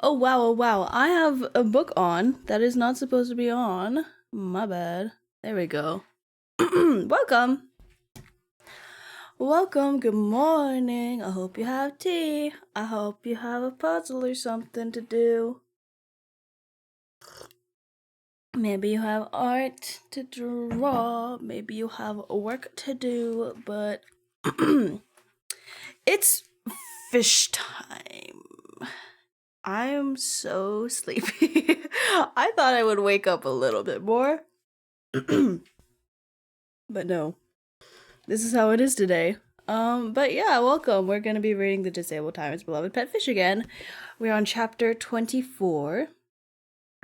Oh wow. I have a book on that is not supposed to be on. My bad. There we go. Welcome. Welcome. Good morning. I hope you have tea. I hope you have a puzzle or something to do. Maybe you have art to draw. Maybe you have work to do, but it's fish time. I am so sleepy. I thought I would wake up a little bit more. But no. This is how it is today. But yeah, welcome. We're gonna be reading The Disabled Tyrant's Beloved Pet Fish again. We're on chapter 24,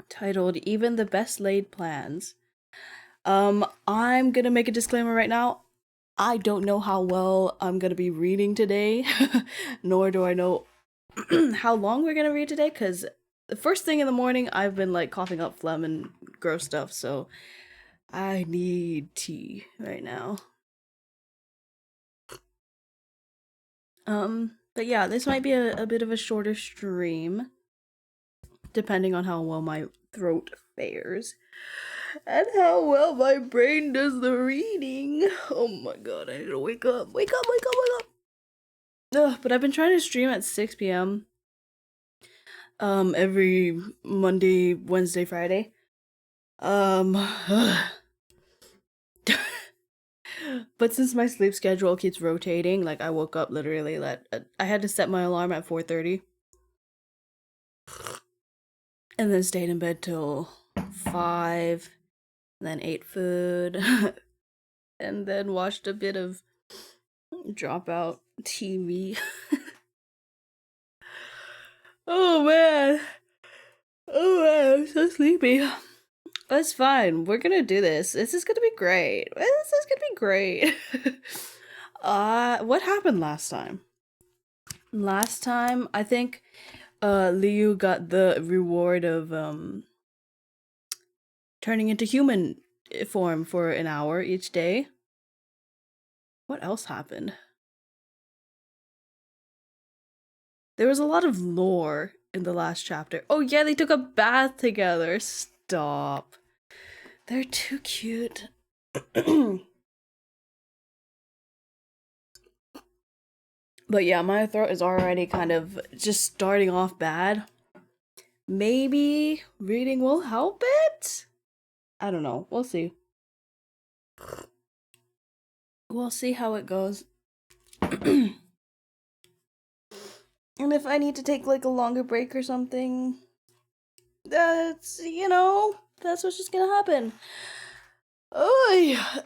titled Even the Best Laid Plans. I'm gonna make a disclaimer right now. I don't know how well I'm gonna be reading today, nor do I know how long we're gonna read today, because the first thing in the morning I've been like coughing up phlegm and gross stuff, so I need tea right now. But yeah, this might be a bit of a shorter stream, depending on how well my throat fares. And how well my brain does the reading. Oh my god, I need to wake up. Wake up, wake up, wake up! Ugh, but I've been trying to stream at 6 p.m. Every Monday, Wednesday, Friday. But since my sleep schedule keeps rotating, like I woke up literally I had to set my alarm at 4:30. And then stayed in bed till 5, and then ate food, and then watched a bit of Dropout TV. Oh man. Oh man, I'm so sleepy. That's fine. We're gonna do this. This is gonna be great. This is gonna be great. What happened last time? Last time, I think, Liu got the reward of, turning into human form for an hour each day. What else happened? There was a lot of lore in the last chapter. Oh yeah, they took a bath together. Stop. They're too cute. But yeah, my throat is already kind of just starting off bad. Maybe reading will help it? I don't know. We'll see. We'll see how it goes. And if I need to take like a longer break or something, that's what's just gonna happen. Oh yeah.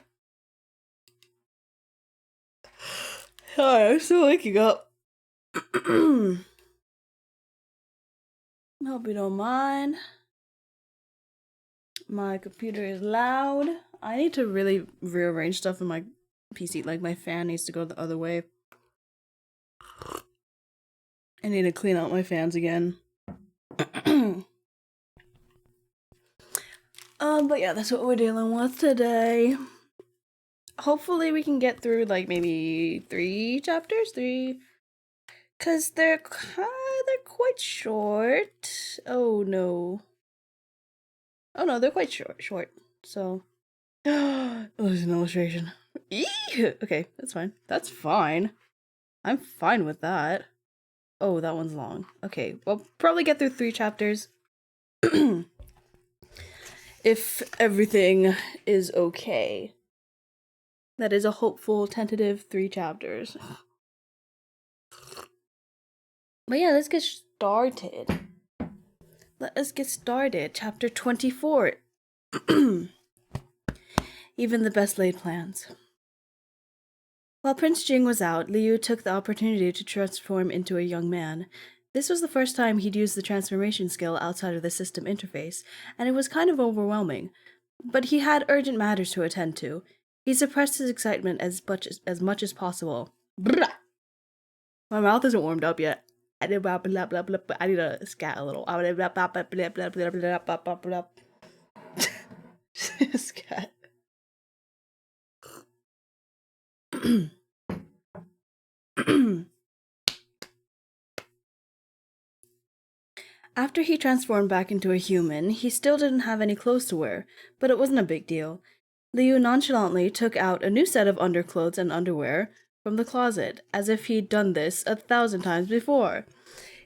Sorry, I'm still waking up. Hope you don't mind. My computer is loud. I need to really rearrange stuff in my PC. Like, my fan needs to go the other way. I need to clean out my fans again. But yeah, that's what we're dealing with today. Hopefully we can get through, like, maybe 3 chapters? 3? Because they're quite short. Oh, no. Oh, no, they're quite short. So... Oh, there's an illustration. Eee! Okay, that's fine. That's fine. I'm fine with that. Oh, that one's long. Okay, we'll probably get through 3 chapters. If everything is okay. That is a hopeful, tentative 3 chapters. But yeah, let's get started. Let us get started. Chapter 24. Even the best laid plans. While Prince Jing was out, Liu took the opportunity to transform into a young man. This was the first time he'd used the transformation skill outside of the system interface, and it was kind of overwhelming. But he had urgent matters to attend to. He suppressed his excitement as much as possible. Blah! My mouth isn't warmed up yet. I need to scat a little. Scat. After he transformed back into a human, he still didn't have any clothes to wear, but it wasn't a big deal. Liu nonchalantly took out a new set of underclothes and underwear from the closet, as if he'd done this 1,000 times before.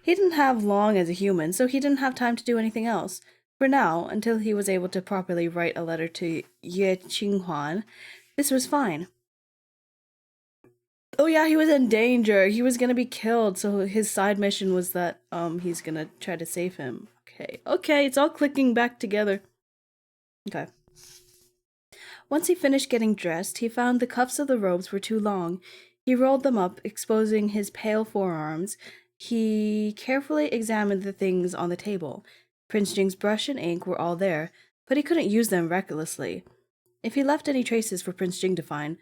He didn't have long as a human, so he didn't have time to do anything else. For now, until he was able to properly write a letter to Ye Qinghuan, this was fine. Oh yeah, he was in danger. He was gonna be killed, so his side mission was that he's gonna try to save him. Okay, it's all clicking back together. Okay. Once he finished getting dressed, he found the cuffs of the robes were too long. He rolled them up, exposing his pale forearms. He carefully examined the things on the table. Prince Jing's brush and ink were all there, but he couldn't use them recklessly. If he left any traces for Prince Jing to find,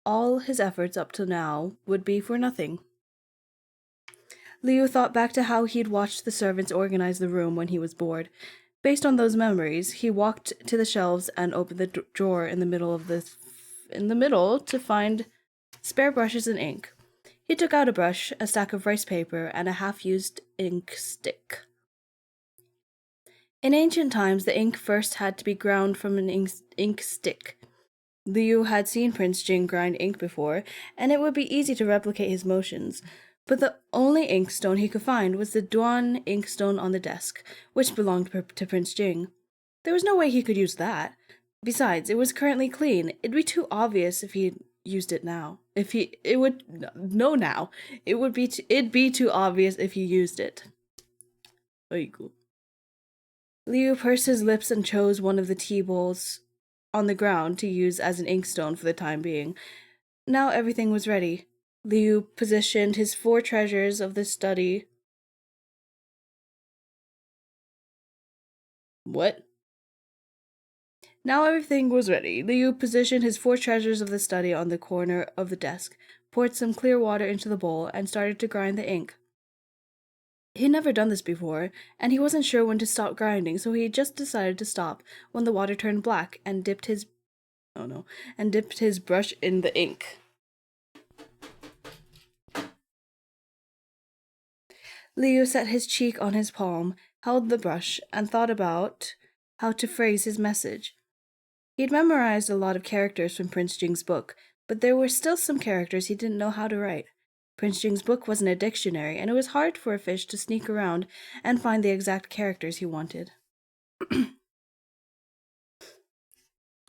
all his efforts up to now would be for nothing. Liu thought back to how he'd watched the servants organize the room when he was bored. Based on those memories, he walked to the shelves and opened the drawer in the middle to find spare brushes and ink. He took out a brush, a stack of rice paper, and a half-used ink stick. In ancient times, the ink first had to be ground from an ink stick. Liu had seen Prince Jing grind ink before, and it would be easy to replicate his motions. But the only inkstone he could find was the Duan inkstone on the desk, which belonged to Prince Jing. There was no way he could use that. Besides, it was currently clean. It'd be too obvious if he used it now. It'd be too obvious if he used it. Very cool. Liu pursed his lips and chose one of the tea bowls on the ground to use as an inkstone for the time being. Now everything was ready. Liu positioned his 4 treasures of the study. What? Now everything was ready. Liu positioned his 4 treasures of the study on the corner of the desk, poured some clear water into the bowl, and started to grind the ink. He'd never done this before, and he wasn't sure when to stop grinding, so he just decided to stop when the water turned black and dipped his brush in the ink. Liu set his cheek on his palm, held the brush, and thought about how to phrase his message. He'd memorized a lot of characters from Prince Jing's book, but there were still some characters he didn't know how to write. Prince Jing's book wasn't a dictionary, and it was hard for a fish to sneak around and find the exact characters he wanted.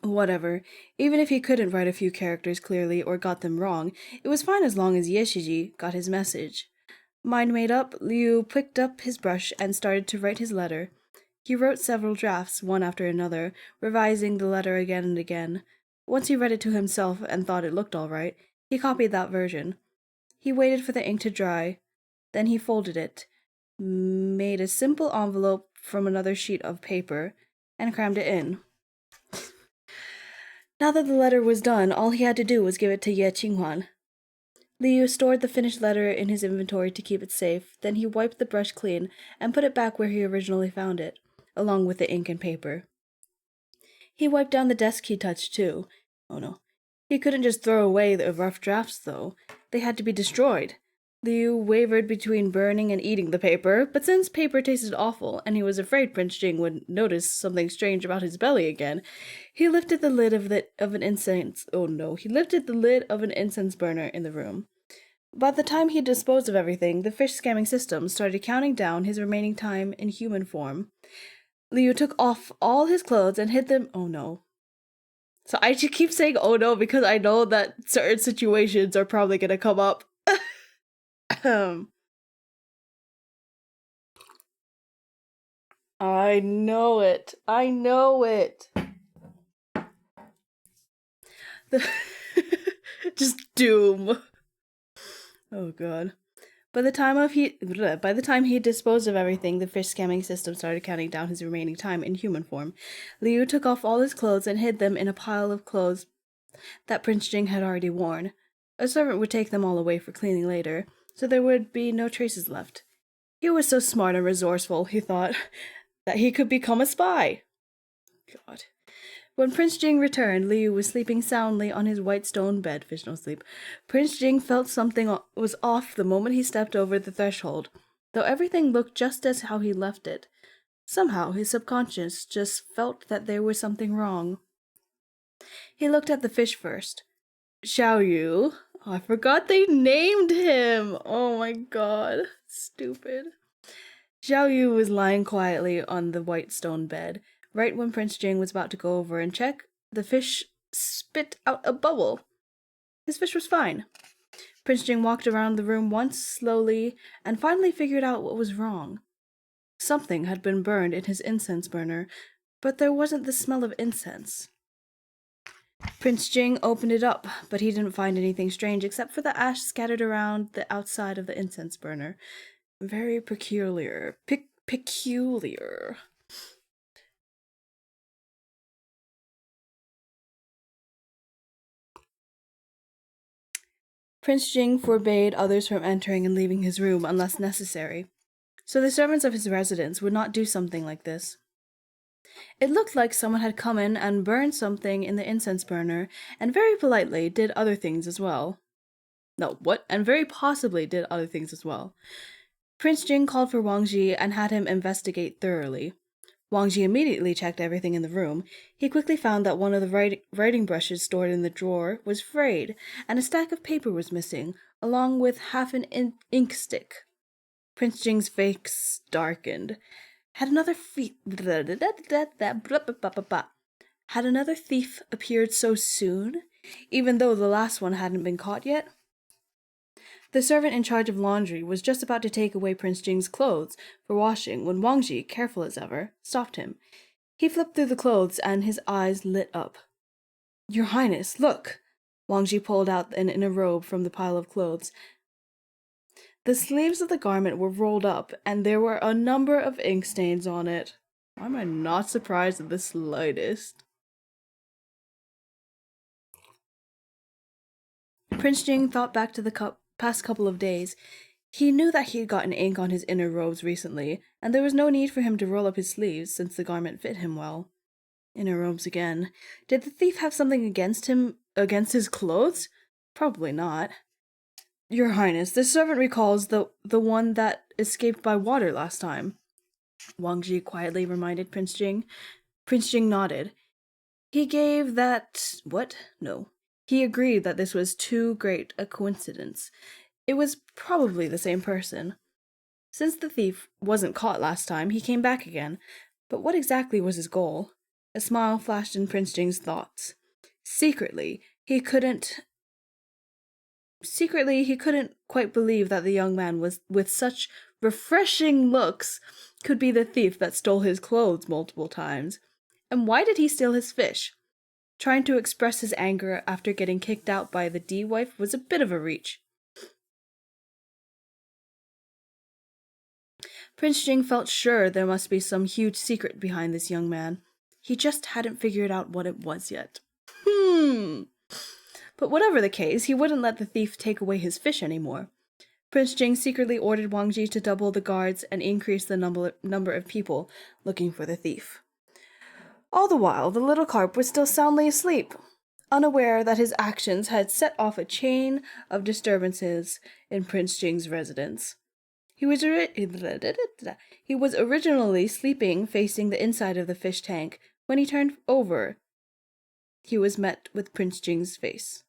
Whatever. Even if he couldn't write a few characters clearly or got them wrong, it was fine as long as Yeshiji got his message. Mind made up, Liu picked up his brush and started to write his letter. He wrote several drafts, one after another, revising the letter again and again. Once he read it to himself and thought it looked all right, he copied that version. He waited for the ink to dry. Then he folded it, made a simple envelope from another sheet of paper, and crammed it in. Now that the letter was done, all he had to do was give it to Ye Qinghuan. Liu stored the finished letter in his inventory to keep it safe, then he wiped the brush clean and put it back where he originally found it, along with the ink and paper. He wiped down the desk he touched, too. Oh no. He couldn't just throw away the rough drafts, though. They had to be destroyed. Liu wavered between burning and eating the paper, but since paper tasted awful, and he was afraid Prince Jing would notice something strange about his belly again, he lifted the lid of an incense burner in the room. By the time he disposed of everything, the fish scamming system started counting down his remaining time in human form. Liu took off all his clothes and hid them. Oh no. So I just keep saying oh no because I know that certain situations are probably gonna come up. I know it. Just doom. Oh god. By the time he disposed of everything, the fish scamming system started counting down his remaining time in human form. Liu took off all his clothes and hid them in a pile of clothes that Prince Jing had already worn. A servant would take them all away for cleaning later, so there would be no traces left. He was so smart and resourceful, he thought, that he could become a spy. God. When Prince Jing returned, Liu was sleeping soundly on his white stone bed. Fish don't sleep. Prince Jing felt something was off the moment he stepped over the threshold. though everything looked just as how he left it. Somehow his subconscious just felt that there was something wrong. He looked at the fish first. Xiao Yu. Oh, I forgot they named him. Oh my god. Stupid. Xiao Yu was lying quietly on the white stone bed. Right when Prince Jing was about to go over and check, the fish spit out a bubble. His fish was fine. Prince Jing walked around the room once, slowly, and finally figured out what was wrong. Something had been burned in his incense burner, but there wasn't the smell of incense. Prince Jing opened it up, but he didn't find anything strange except for the ash scattered around the outside of the incense burner. Very peculiar. Peculiar. Prince Jing forbade others from entering and leaving his room unless necessary, so the servants of his residence would not do something like this. It looked like someone had come in and burned something in the incense burner, and very politely did other things as well. No, what? And very possibly did other things as well. Prince Jing called for Wang Ji and had him investigate thoroughly. Wang Ji immediately checked everything in the room. He quickly found that one of the writing brushes stored in the drawer was frayed, and a stack of paper was missing, along with half an ink stick. Prince Jing's face darkened. Had another thief appeared so soon, even though the last one hadn't been caught yet? The servant in charge of laundry was just about to take away Prince Jing's clothes for washing when Wang Ji, careful as ever, stopped him. He flipped through the clothes and his eyes lit up. Your Highness, look! Wang Ji pulled out an inner robe from the pile of clothes. The sleeves of the garment were rolled up, and there were a number of ink stains on it. Why am I not surprised in the slightest? Prince Jing thought back to the past couple of days. He knew that he had gotten ink on his inner robes recently, and there was no need for him to roll up his sleeves since the garment fit him well. Inner robes again. Did the thief have something against his clothes? Probably not. Your Highness, this servant recalls the one that escaped by water last time. Wang Ji quietly reminded Prince Jing. Prince Jing nodded. He gave that... what? No. He agreed that this was too great a coincidence. It was probably the same person. Since the thief wasn't caught last time, he came back again. But what exactly was his goal? A smile flashed in Prince Jing's thoughts. Secretly, he couldn't quite believe that the young man with such refreshing looks could be the thief that stole his clothes multiple times. And why did he steal his fish? Trying to express his anger after getting kicked out by the D-wife was a bit of a reach. Prince Jing felt sure there must be some huge secret behind this young man. He just hadn't figured out what it was yet. But whatever the case, he wouldn't let the thief take away his fish anymore. Prince Jing secretly ordered Wang Ji to double the guards and increase the number of people looking for the thief. All the while, the little carp was still soundly asleep, unaware that his actions had set off a chain of disturbances in Prince Jing's residence. He was originally sleeping facing the inside of the fish tank. When he turned over, he was met with Prince Jing's face.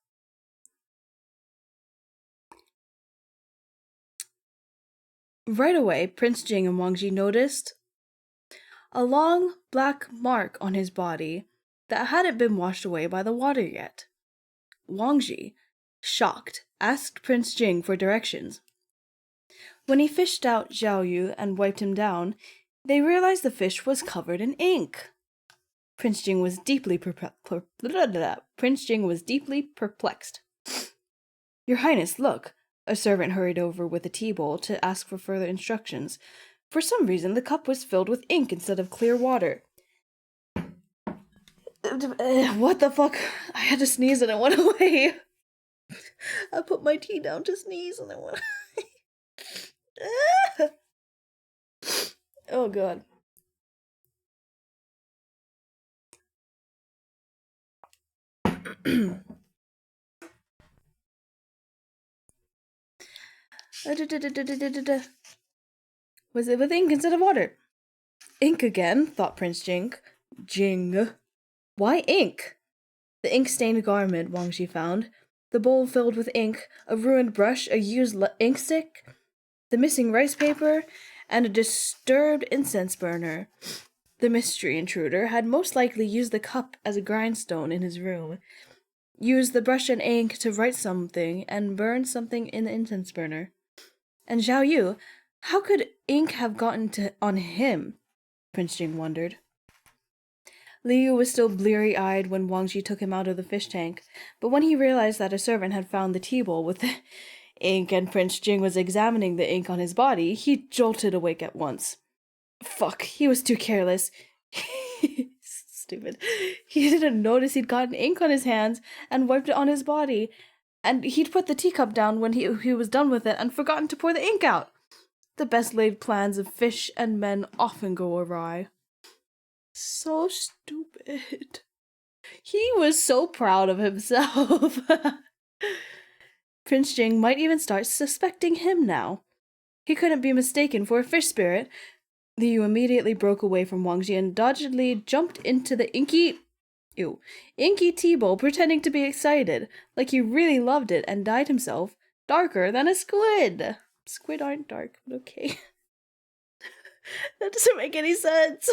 Right away, Prince Jing and Wang Ji noticed a long black mark on his body that hadn't been washed away by the water yet. Wang Ji, shocked, asked Prince Jing for directions. When he fished out Xiao Yu and wiped him down, they realized the fish was covered in ink. Prince Jing was deeply perplexed. Your Highness, look! A servant hurried over with a tea bowl to ask for further instructions. For some reason, the cup was filled with ink instead of clear water. What the fuck? I had to sneeze and it went away. I put my tea down to sneeze and it went away. Oh god. Was it with ink instead of water? Ink again, thought Prince Jing. Why ink? The ink-stained garment Wangji found, the bowl filled with ink, a ruined brush, a used ink stick, the missing rice paper, and a disturbed incense burner. The mystery intruder had most likely used the cup as a grindstone in his room, used the brush and ink to write something, and burn something in the incense burner. And Zhao Yu, how could ink have gotten on him? Prince Jing wondered. Liu was still bleary-eyed when Wangji took him out of the fish tank, but when he realized that a servant had found the tea bowl with the ink and Prince Jing was examining the ink on his body, he jolted awake at once. Fuck, he was too careless. Stupid. He didn't notice he'd gotten ink on his hands and wiped it on his body, and he'd put the teacup down when he was done with it and forgotten to pour the ink out. The best-laid plans of fish and men often go awry. So stupid. He was so proud of himself. Prince Jing might even start suspecting him now. He couldn't be mistaken for a fish spirit. Liu immediately broke away from Wangji and doggedly jumped into the inky tea bowl, pretending to be excited, like he really loved it, and dyed himself darker than a squid. Squid aren't dark, but okay. That doesn't make any sense.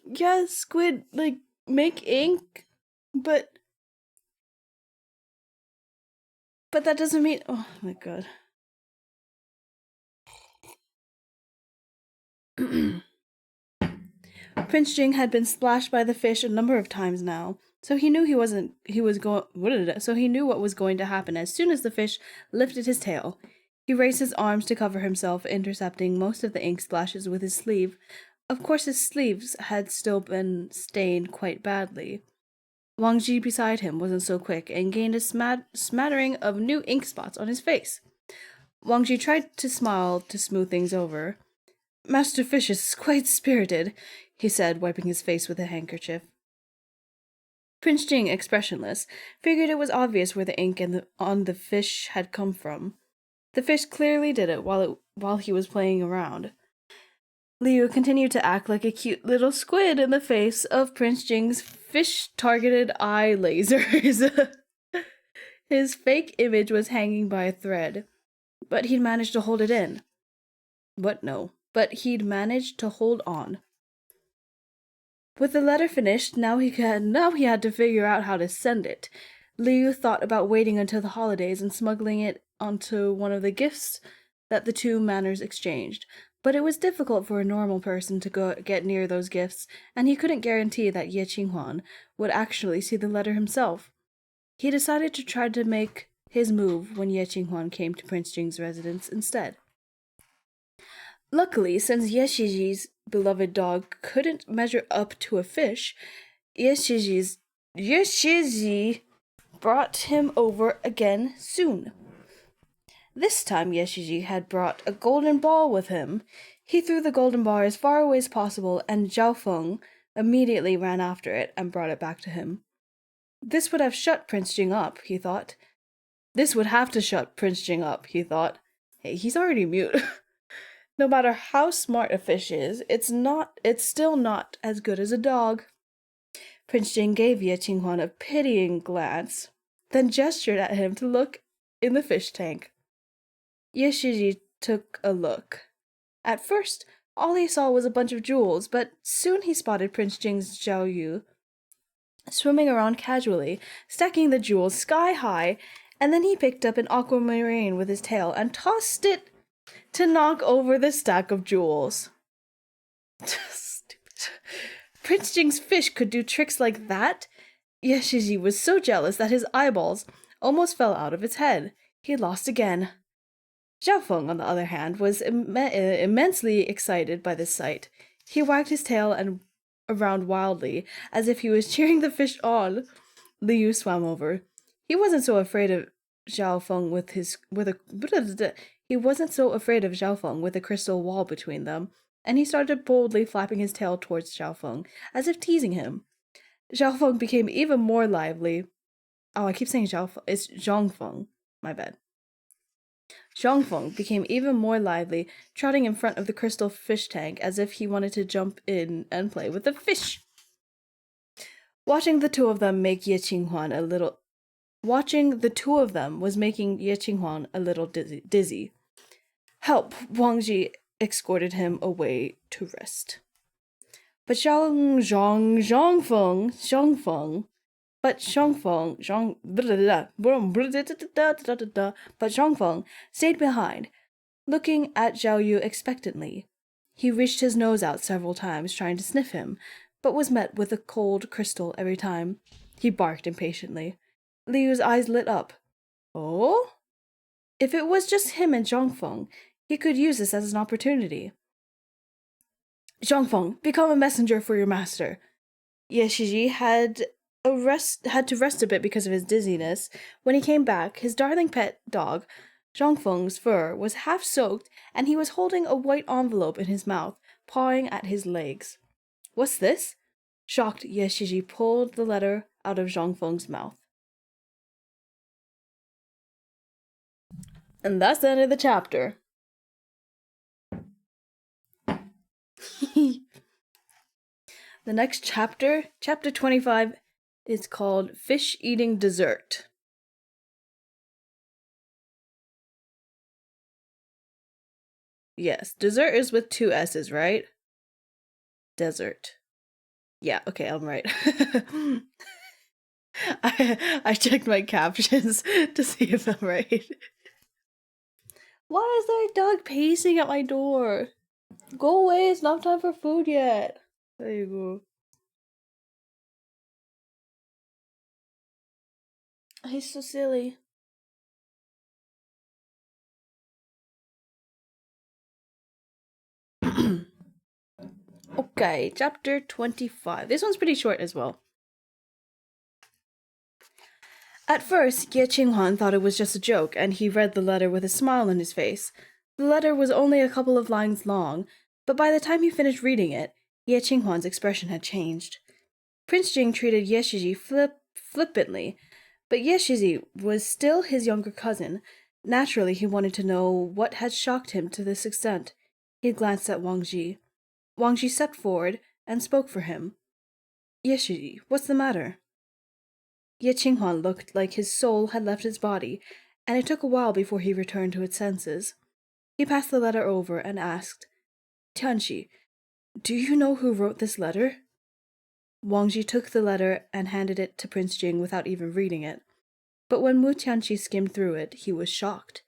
Yeah, squid, make ink, but that doesn't mean— oh my god. Prince Jing had been splashed by the fish a number of times now, so he knew he knew what was going to happen as soon as the fish lifted his tail. He raised his arms to cover himself, intercepting most of the ink splashes with his sleeve. Of course, his sleeves had still been stained quite badly. Wangji beside him wasn't so quick and gained a smattering of new ink spots on his face. Wangji tried to smile to smooth things over. Master Fish is quite spirited, he said, wiping his face with a handkerchief. Prince Jing, expressionless, figured it was obvious where the ink on the fish had come from. The fish clearly did it while he was playing around. Liu continued to act like a cute little squid in the face of Prince Jing's fish-targeted eye lasers. His fake image was hanging by a thread, but he'd managed to hold it in. But he'd managed to hold on. With the letter finished, now he had to figure out how to send it. Liu thought about waiting until the holidays and smuggling it onto one of the gifts that the two manors exchanged. But it was difficult for a normal person to get near those gifts, and he couldn't guarantee that Ye Qinghuan would actually see the letter himself. He decided to try to make his move when Ye Qinghuan came to Prince Jing's residence instead. Luckily, since Ye Shiji's beloved dog couldn't measure up to a fish, Ye Shiji brought him over again soon. This time Ye Shiji had brought a golden ball with him. He threw the golden ball as far away as possible, and Zhao Feng immediately ran after it and brought it back to him. This would have shut Prince Jing up, he thought. This would have to shut Prince Jing up, he thought. Hey, he's already mute. No matter how smart a fish is, it's still not as good as a dog. Prince Jing gave Ye Qinghuan a pitying glance, then gestured at him to look in the fish tank. Ye Shiji took a look. At first, all he saw was a bunch of jewels, but soon he spotted Prince Jing's Zhao Yu swimming around casually, stacking the jewels sky high, and then he picked up an aquamarine with his tail and tossed it to knock over the stack of jewels. Stupid. Prince Jing's fish could do tricks like that? Ye Shiji was so jealous that his eyeballs almost fell out of his head. He lost again. Zhao Feng, on the other hand, was immensely excited by this sight. He wagged his tail around wildly, as if he was cheering the fish on. Liu swam over. He wasn't so afraid of Zhao Feng with a crystal wall between them, and he started boldly flapping his tail towards Zhao Feng, as if teasing him. Zhao Feng became even more lively. Oh, I keep saying Zhao Feng. It's Zhang Feng. My bad. Zhongfeng became even more lively, trotting in front of the crystal fish tank as if he wanted to jump in and play with the fish. Watching the two of them was making Ye Qinghuan a little dizzy. Help! Wang Ji escorted him away to rest. But Zhongfeng but Zhongfeng stayed behind, looking at Zhao Yu expectantly. He reached his nose out several times, trying to sniff him, but was met with a cold crystal every time. He barked impatiently. Liu's eyes lit up. Oh? If it was just him and Zhongfeng, he could use this as an opportunity. Zhongfeng, become a messenger for your master. Ye Shiji had to rest a bit because of his dizziness. When he came back, his darling pet dog, Zhongfeng's fur, was half soaked, and he was holding a white envelope in his mouth, pawing at his legs. What's this? Shocked, Ye Shiji pulled the letter out of Zhongfeng's mouth. And that's the end of the chapter. The next chapter, chapter 25, is called Fish Eating Dessert. Yes, dessert is with 2 S's, right? Desert. Yeah, okay, I'm right. I checked my captions to see if I'm right. Why is there a dog pacing at my door? Go away, it's not time for food yet. There you go. He's so silly. Okay, chapter 25. This one's pretty short as well. At first, Ye Qinghuan thought it was just a joke, and he read the letter with a smile on his face. The letter was only a couple of lines long, but by the time he finished reading it, Ye Qinghuan's expression had changed. Prince Jing treated Ye Shiji flippantly, but Ye Shiji was still his younger cousin. Naturally, he wanted to know what had shocked him to this extent. He glanced at Wang Ji. Wang Ji stepped forward and spoke for him. Ye Shiji, what's the matter? Ye Qinghuan looked like his soul had left his body, and it took a while before he returned to its senses. He passed the letter over and asked, Tianxi, do you know who wrote this letter? Wang Ji took the letter and handed it to Prince Jing without even reading it. But when Mu Tianxi skimmed through it, he was shocked.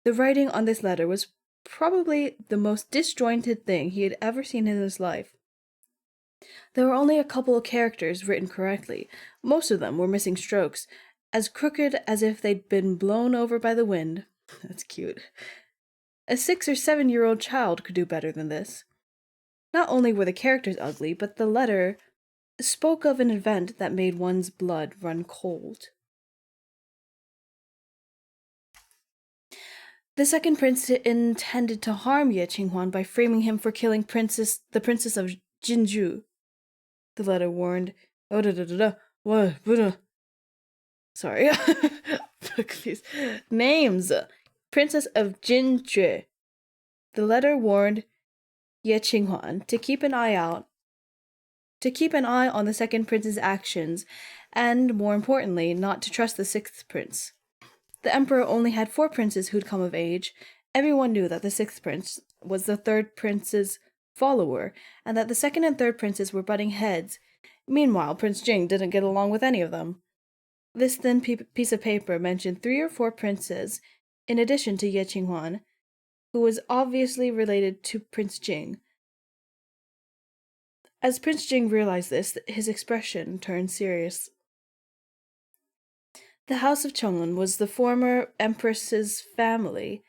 The writing on this letter was probably the most disjointed thing he had ever seen in his life. There were only a couple of characters written correctly. Most of them were missing strokes, as crooked as if they'd been blown over by the wind. That's cute. A 6 or 7-year-old child could do better than this. Not only were the characters ugly, but the letter spoke of an event that made one's blood run cold. The second prince intended to harm Ye Qinghuan by framing him for killing the princess of Jinju. The letter warned. Sorry. Names. Princess of Jinjue. The letter warned Ye Qinghuan to keep an eye on the second prince's actions, and, more importantly, not to trust the 6th prince. The emperor only had 4 princes who'd come of age. Everyone knew that the 6th prince was the 3rd prince's follower, and that the 2nd and 3rd princes were butting heads. Meanwhile, Prince Jing didn't get along with any of them. This thin piece of paper mentioned 3 or 4 princes, in addition to Ye Qinghuan, who was obviously related to Prince Jing. As Prince Jing realized this, his expression turned serious. The House of Chenglan was the former empress's family.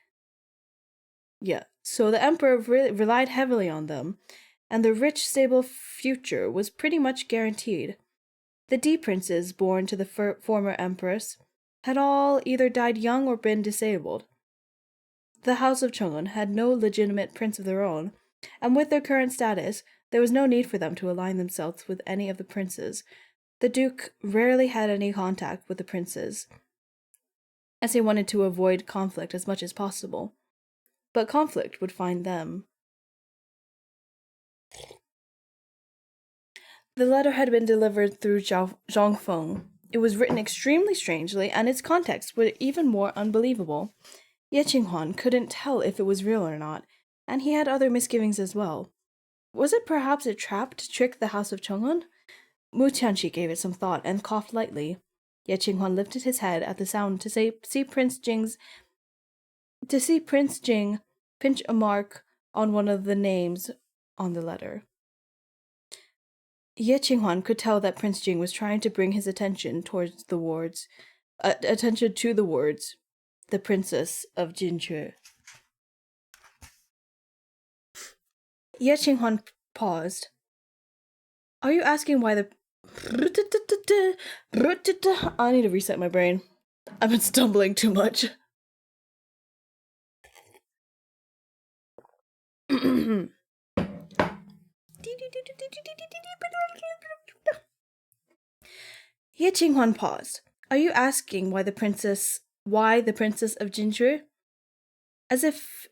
Yeah, so the emperor relied heavily on them, and the rich, stable future was pretty much guaranteed. The D princes born to the former empress had all either died young or been disabled. The House of Chenglan had no legitimate prince of their own, and with their current status, there was no need for them to align themselves with any of the princes. The duke rarely had any contact with the princes. as he wanted to avoid conflict as much as possible. But conflict would find them. The letter had been delivered through Zhongfeng. It was written extremely strangely, and its context was even more unbelievable. Ye Qinghuan couldn't tell if it was real or not, and he had other misgivings as well. Was it perhaps a trap to trick the house of Cheng'en? Mu Tianqi gave it some thought and coughed lightly. Ye Qinghuan lifted his head at the sound to see Prince Jing pinch a mark on one of the names on the letter. Ye Qinghuan could tell that Prince Jing was trying to bring his attention towards the words, the Princess of Jinzhe. Ye Qinghuan paused. Are you asking why the... I need to reset my brain. I've been stumbling too much. Ye Qinghuan paused. Are you asking why the Princess of Jinzhe? As if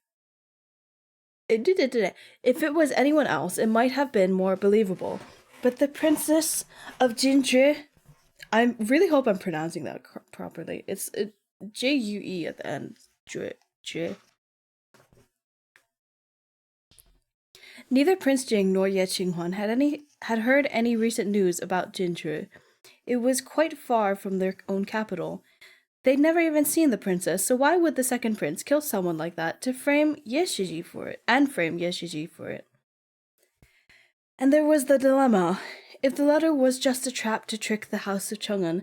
it was anyone else, it might have been more believable. But the Princess of Jinzhe, I really hope I'm pronouncing that properly. It's J-U-E at the end. J. Neither Prince Jing nor Ye Qinghuan had heard any recent news about Jinzhe. It was quite far from their own capital. They'd never even seen the princess, so why would the second prince kill someone like that to frame Ye Shiji for it? And there was the dilemma. If the letter was just a trap to trick the house of Cheng'en,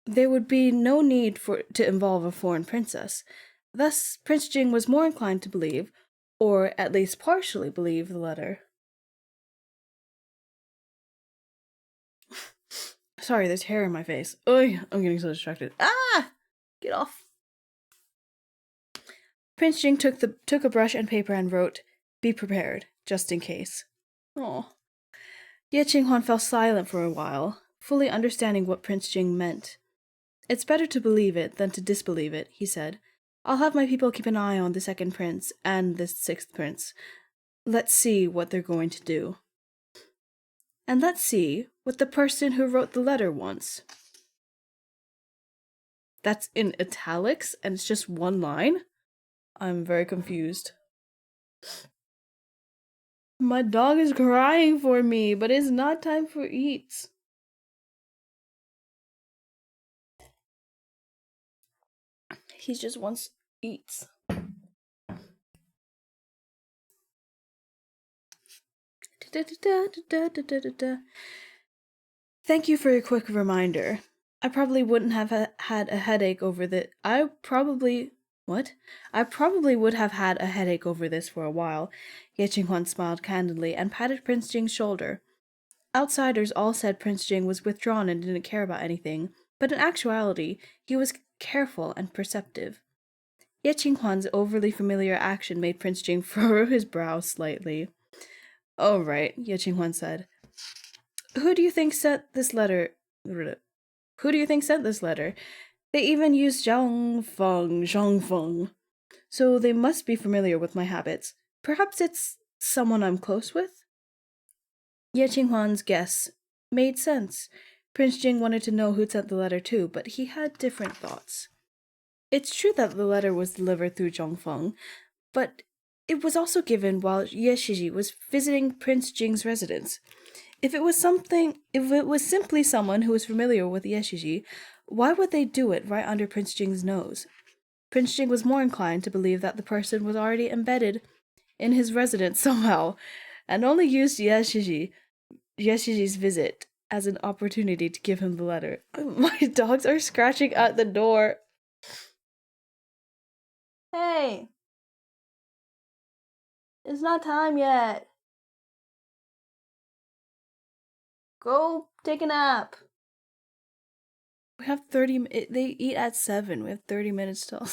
there would be no need to involve a foreign princess. Thus, Prince Jing was more inclined to believe, or at least partially believe, the letter. Sorry, there's hair in my face. Oy, I'm getting so distracted. Ah! Get off. Prince Jing took a brush and paper and wrote, "Be prepared, just in case." Oh. Ye Qinghuan fell silent for a while, fully understanding what Prince Jing meant. It's better to believe it than to disbelieve it, he said. I'll have my people keep an eye on the second prince and the sixth prince. Let's see what they're going to do. And let's see what the person who wrote the letter wants. That's in italics, and it's just one line? I'm very confused. My dog is crying for me, but it's not time for eats. He just wants eats. Thank you for your quick reminder. I probably wouldn't have had a headache over the... I probably would have had a headache over this for a while. Ye Qinghuan smiled candidly and patted Prince Jing's shoulder. Outsiders all said Prince Jing was withdrawn and didn't care about anything, but in actuality, he was careful and perceptive. Ye Qinghuan's overly familiar action made Prince Jing furrow his brow slightly. "Oh, right," Ye Qinghuan said. Who do you think sent this letter? They even used Zhangfeng. So they must be familiar with my habits. Perhaps it's someone I'm close with? Ye Qinghuan's guess made sense. Prince Jing wanted to know who'd sent the letter too, but he had different thoughts. It's true that the letter was delivered through Zhongfeng, but it was also given while Ye Shiji was visiting Prince Jing's residence. If it was simply someone who was familiar with Ye Shiji, why would they do it right under Prince Jing's nose? Prince Jing was more inclined to believe that the person was already embedded in his residence somehow, and only used Ye Shiji's visit as an opportunity to give him the letter. My dogs are scratching at the door. Hey! It's not time yet. Go take a nap. We have 30 they eat at 7. We have 30 minutes till.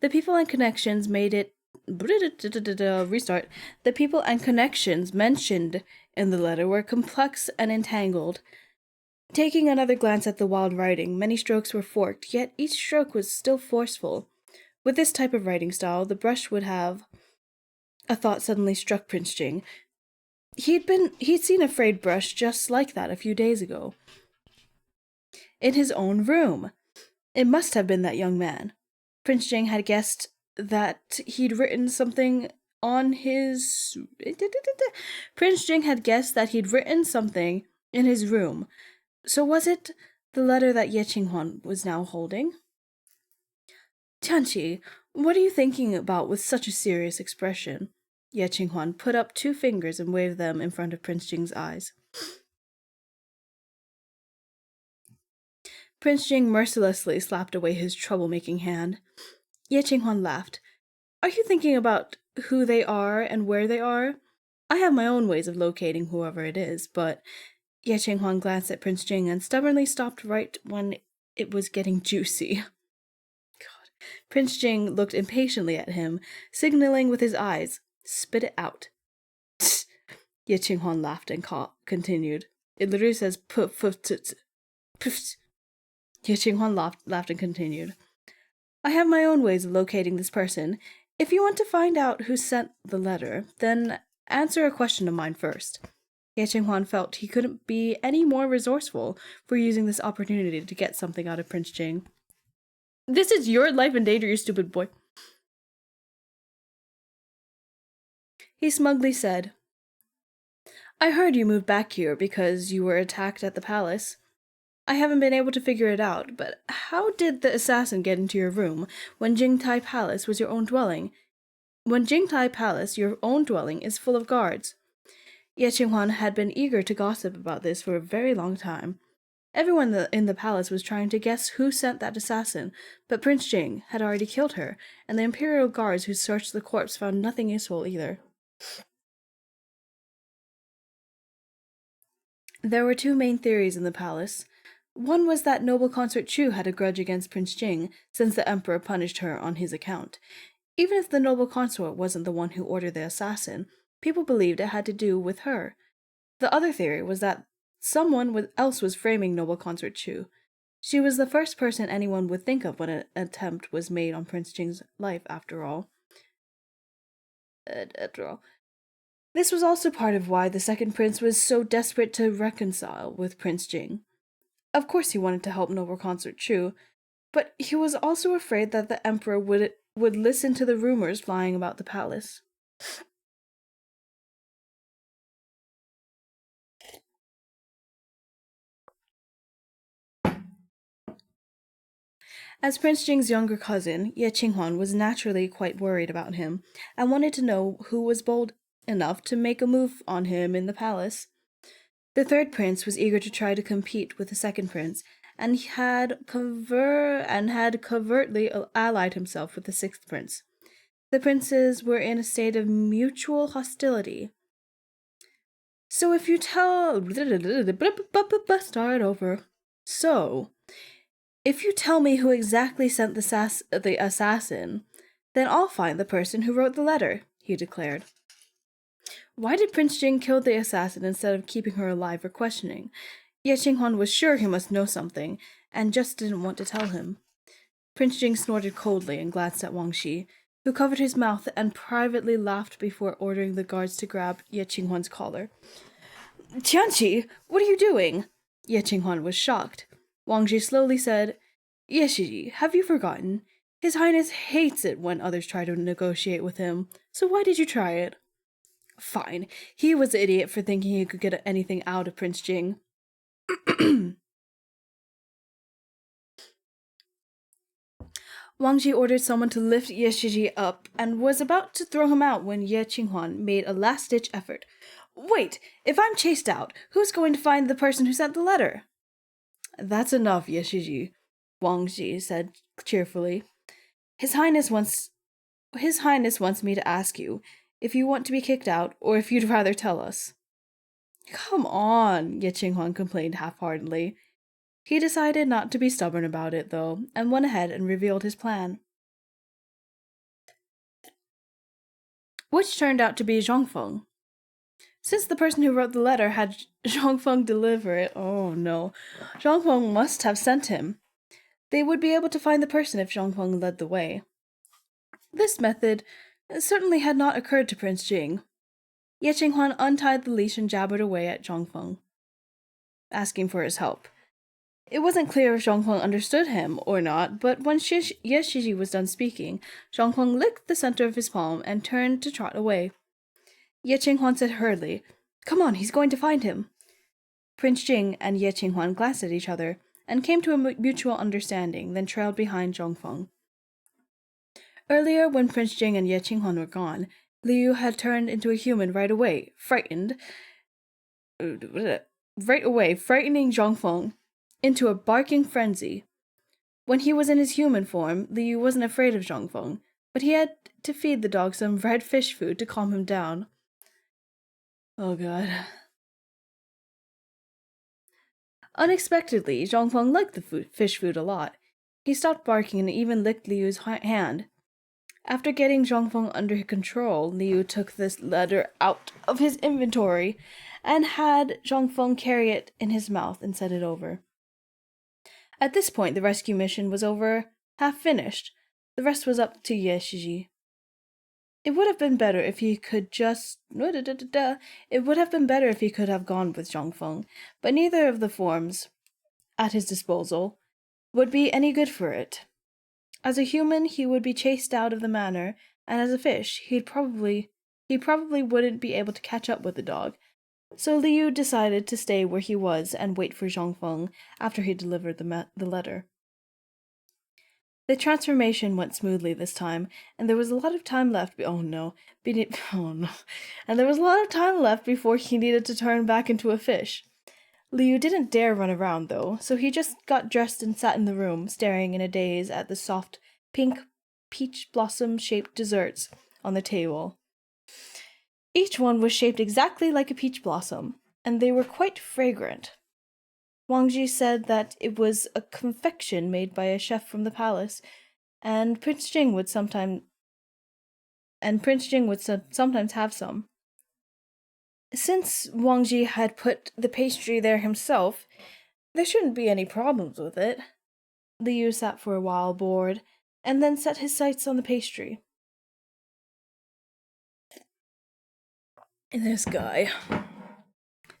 The people and connections made it Restart. The people and connections mentioned in the letter were complex and entangled. Taking another glance at the wild writing, many strokes were forked, yet each stroke was still forceful. With this type of writing style, the brush would have. A thought suddenly struck Prince Jing. He'd seen a frayed brush just like that a few days ago. In his own room. It must have been that young man. Prince Jing had guessed that he'd written something on his. Prince Jing had guessed that he'd written something in his room. So was it the letter that Ye Qinghuan was now holding? Tianqi, what are you thinking about with such a serious expression? Ye Qinghuan put up two fingers and waved them in front of Prince Jing's eyes. Prince Jing mercilessly slapped away his troublemaking hand. Ye Qinghuan laughed. Are you thinking about who they are and where they are? I have my own ways of locating whoever it is, but Ye Qinghuan glanced at Prince Jing and stubbornly stopped right when it was getting juicy. God. Prince Jing looked impatiently at him, signaling with his eyes. Spit it out. Ye Qinghuan laughed and continued. It literally says poof poof poof. Ye Qinghuan laughed and continued. I have my own ways of locating this person. If you want to find out who sent the letter, then answer a question of mine first. Ye Qinghuan felt he couldn't be any more resourceful for using this opportunity to get something out of Prince Jing. This is your life in danger, you stupid boy. He smugly said, I heard you moved back here because you were attacked at the palace. I haven't been able to figure it out, but how did the assassin get into your room when Jingtai Palace was your own dwelling? When Jingtai Palace, your own dwelling, is full of guards. Ye Qinghuan had been eager to gossip about this for a very long time. Everyone in the palace was trying to guess who sent that assassin, but Prince Jing had already killed her, and the imperial guards who searched the corpse found nothing useful either. There were two main theories in the palace. One was that noble consort Chu had a grudge against Prince Jing, since the emperor punished her on his account. Even if the noble consort wasn't the one who ordered the assassin, people believed it had to do with her. The other theory was that someone else was framing noble consort Chu. She was the first person anyone would think of when an attempt was made on Prince Jing's life, after all. This was also part of why the second prince was so desperate to reconcile with Prince Jing. Of course he wanted to help noble consort Chu, but he was also afraid that the emperor would listen to the rumors flying about the palace. As Prince Jing's younger cousin, Ye Qinghuan was naturally quite worried about him, and wanted to know who was bold enough to make a move on him in the palace. The third prince was eager to try to compete with the second prince, and had covertly allied himself with the sixth prince. The princes were in a state of mutual hostility. So if you tell... Start over. So, if you tell me who exactly sent the assassin, then I'll find the person who wrote the letter, he declared. Why did Prince Jing kill the assassin instead of keeping her alive for questioning? Ye Qinghuan was sure he must know something, and just didn't want to tell him. Prince Jing snorted coldly and glanced at Wang Shi, who covered his mouth and privately laughed before ordering the guards to grab Ye Qinghuan's collar. Tianqi, what are you doing? Ye Qinghuan was shocked. Wang Shi slowly said, Ye Shiji, have you forgotten? His Highness hates it when others try to negotiate with him, so why did you try it? Fine, he was an idiot for thinking he could get anything out of Prince Jing. Wang Ji ordered someone to lift Ye Shiji up and was about to throw him out when Ye Qinghuan made a last-ditch effort. Wait, if I'm chased out, who's going to find the person who sent the letter? That's enough, Ye Shiji, Wang Ji said cheerfully. His Highness wants me to ask you if you want to be kicked out or if you'd rather tell us. Come on, Ye Qinghuan complained half-heartedly. He decided not to be stubborn about it, though, and went ahead and revealed his plan. which turned out to be Zhongfeng. Since the person who wrote the letter had Zhongfeng deliver it, oh no, Zhongfeng must have sent him. They would be able to find the person if Zhongfeng led the way. This method certainly had not occurred to Prince Jing. Ye Qinghuan untied the leash and jabbered away at Zhongfeng, asking for his help. It wasn't clear if Zhongfeng understood him or not, but when Ye Shiji was done speaking, Zhongfeng licked the center of his palm and turned to trot away. Ye Qinghuan said hurriedly, "Come on, he's going to find him." Prince Jing and Ye Qinghuan glanced at each other and came to a mutual understanding, then trailed behind Zhongfeng. Earlier, when Prince Jing and Ye Qinghuan were gone, Liu had turned into a human right away, frightening Zhongfeng into a barking frenzy. When he was in his human form, Liu wasn't afraid of Zhongfeng, but he had to feed the dog some red fish food to calm him down. Oh god. Unexpectedly, Zhongfeng liked the fish food a lot. He stopped barking and even licked Liu's hand. After getting Zhongfeng under control, Liu took this letter out of his inventory and had Zhongfeng carry it in his mouth and set it over. At this point, the rescue mission was over, half finished. The rest was up to Ye Shiji. It would have been better if he could have gone with Zhongfeng, but neither of the forms at his disposal would be any good for it. As a human, he would be chased out of the manor, and as a fish, he probably wouldn't be able to catch up with the dog. So Liu decided to stay where he was and wait for Zhongfeng after he delivered the letter. The transformation went smoothly this time, and there was a lot of time left. And there was a lot of time left before he needed to turn back into a fish. Liu didn't dare run around, though, so he just got dressed and sat in the room, staring in a daze at the soft, pink, peach blossom-shaped desserts on the table. Each one was shaped exactly like a peach blossom, and they were quite fragrant. Wang Ji said that it was a confection made by a chef from the palace, and Prince Jing would sometimes have some. Since Wang Ji had put the pastry there himself, there shouldn't be any problems with it. Liu sat for a while, bored, and then set his sights on the pastry. This guy.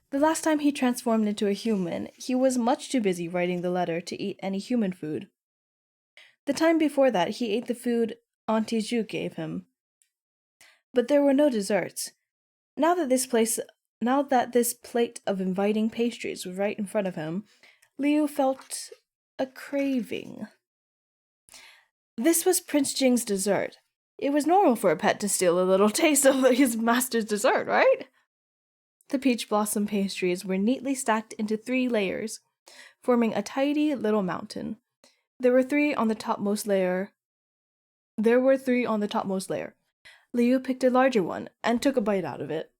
The last time he transformed into a human, he was much too busy writing the letter to eat any human food. The time before that, he ate the food Auntie Zhu gave him. But there were no desserts. Now that this plate of inviting pastries was right in front of him, Liu felt a craving. This was Prince Jing's dessert. It was normal for a pet to steal a little taste of his master's dessert, right? The peach blossom pastries were neatly stacked into 3 layers, forming a tidy little mountain. There were 3 on the topmost layer. Liu picked a larger one and took a bite out of it.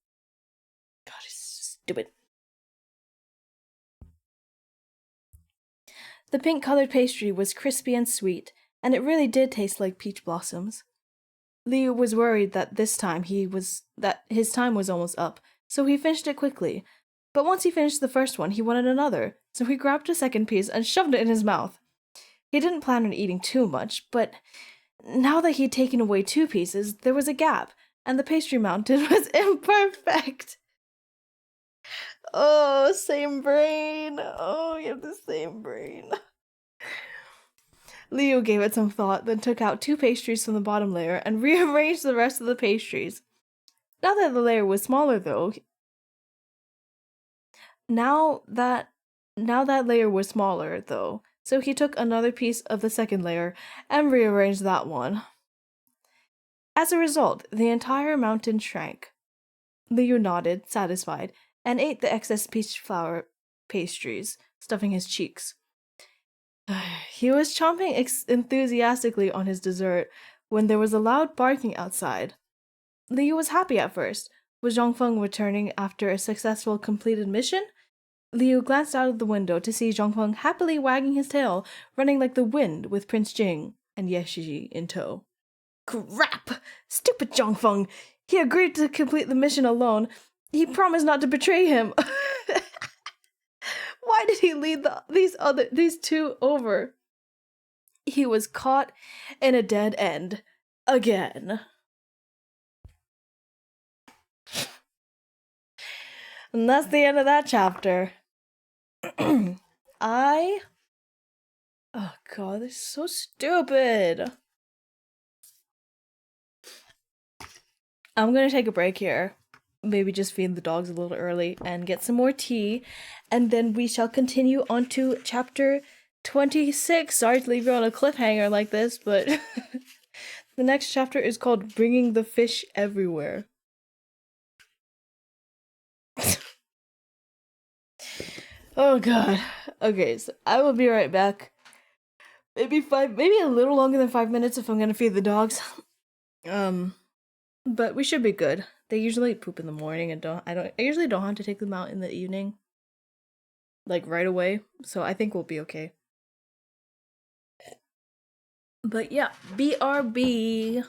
God, it's stupid. The pink-colored pastry was crispy and sweet, and it really did taste like peach blossoms. Liu was worried that his time was almost up, so he finished it quickly. But once he finished the first one, he wanted another, so he grabbed a second piece and shoved it in his mouth. He didn't plan on eating too much, but now that he'd taken away 2 pieces, there was a gap, and the pastry mountain was imperfect. Oh, same brain. Oh, you have the same brain. Liu gave it some thought, then took out 2 pastries from the bottom layer and rearranged the rest of the pastries. Now that the layer was smaller, though, so he took another piece of the second layer and rearranged that one. As a result, the entire mountain shrank. Liu nodded, satisfied, and ate the excess peach flour pastries, stuffing his cheeks. He was chomping enthusiastically on his dessert when there was a loud barking outside. Liu was happy at first. Was Zhongfeng returning after a successful completed mission? Liu glanced out of the window to see Zhongfeng happily wagging his tail, running like the wind with Prince Jing and Ye Shiji in tow. Crap! Stupid Zhongfeng! He agreed to complete the mission alone. He promised not to betray him. Why did he lead these two over? He was caught in a dead end again. And that's the end of that chapter. Oh god, this is so stupid. I'm gonna take a break here. Maybe just feed the dogs a little early and get some more tea. And then we shall continue on to chapter 26. Sorry to leave you on a cliffhanger like this, but the next chapter is called Bringing the Fish Everywhere. Oh god. Okay, so I will be right back. Maybe a little longer than 5 minutes if I'm gonna feed the dogs. But we should be good. They usually poop in the morning and I usually don't have to take them out in the evening. Like right away. So I think we'll be okay. But yeah, BRB.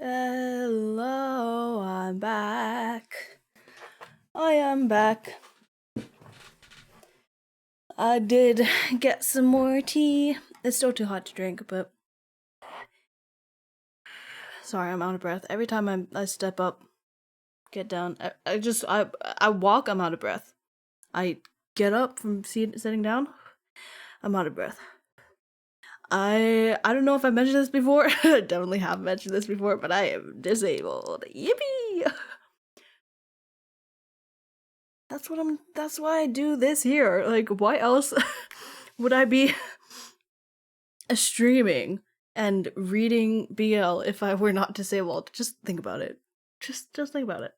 Hello, I'm back. I am back. I did get some more tea. It's still too hot to drink, but sorry, I'm out of breath. Every time I step up, get down, I walk, I'm out of breath. I get up from sitting down, I'm out of breath. I don't know if I mentioned this before. I definitely have mentioned this before, but I am disabled. Yippee! That's why I do this here. Like, why else would I be streaming and reading BL if I were not disabled? Just think about it. Just think about it.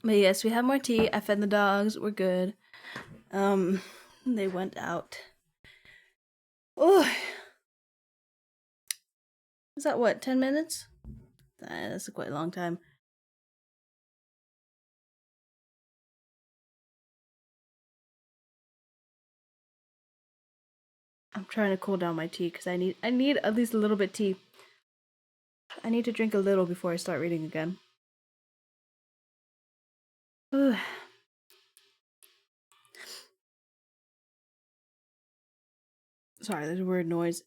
But yes, we have more tea. I fed the dogs. We're good. They went out. Oh, is that what, 10 minutes? That's a quite long time. I'm trying to cool down my tea because I need at least a little bit tea. I need to drink a little before I start reading again. Ugh. Sorry, there's a weird noise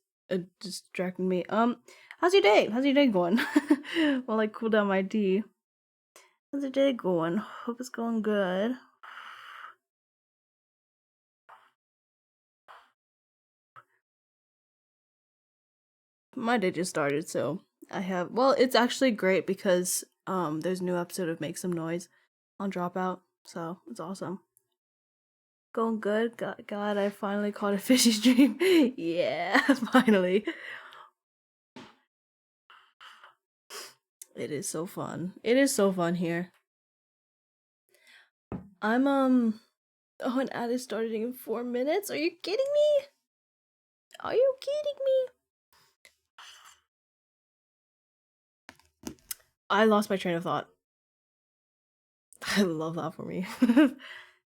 distracting me. How's your day? How's your day going? While I cool down my tea. How's your day going? Hope it's going good. My day just started, so I have, well, it's actually great because there's a new episode of Make Some Noise on Dropout, so it's awesome. Going good. God, I finally caught a fishy stream. Yeah, finally. It is so fun. It is so fun here. I'm oh, an ad is starting in 4 minutes? Are you kidding me? Are you kidding me? I lost my train of thought. I love that for me.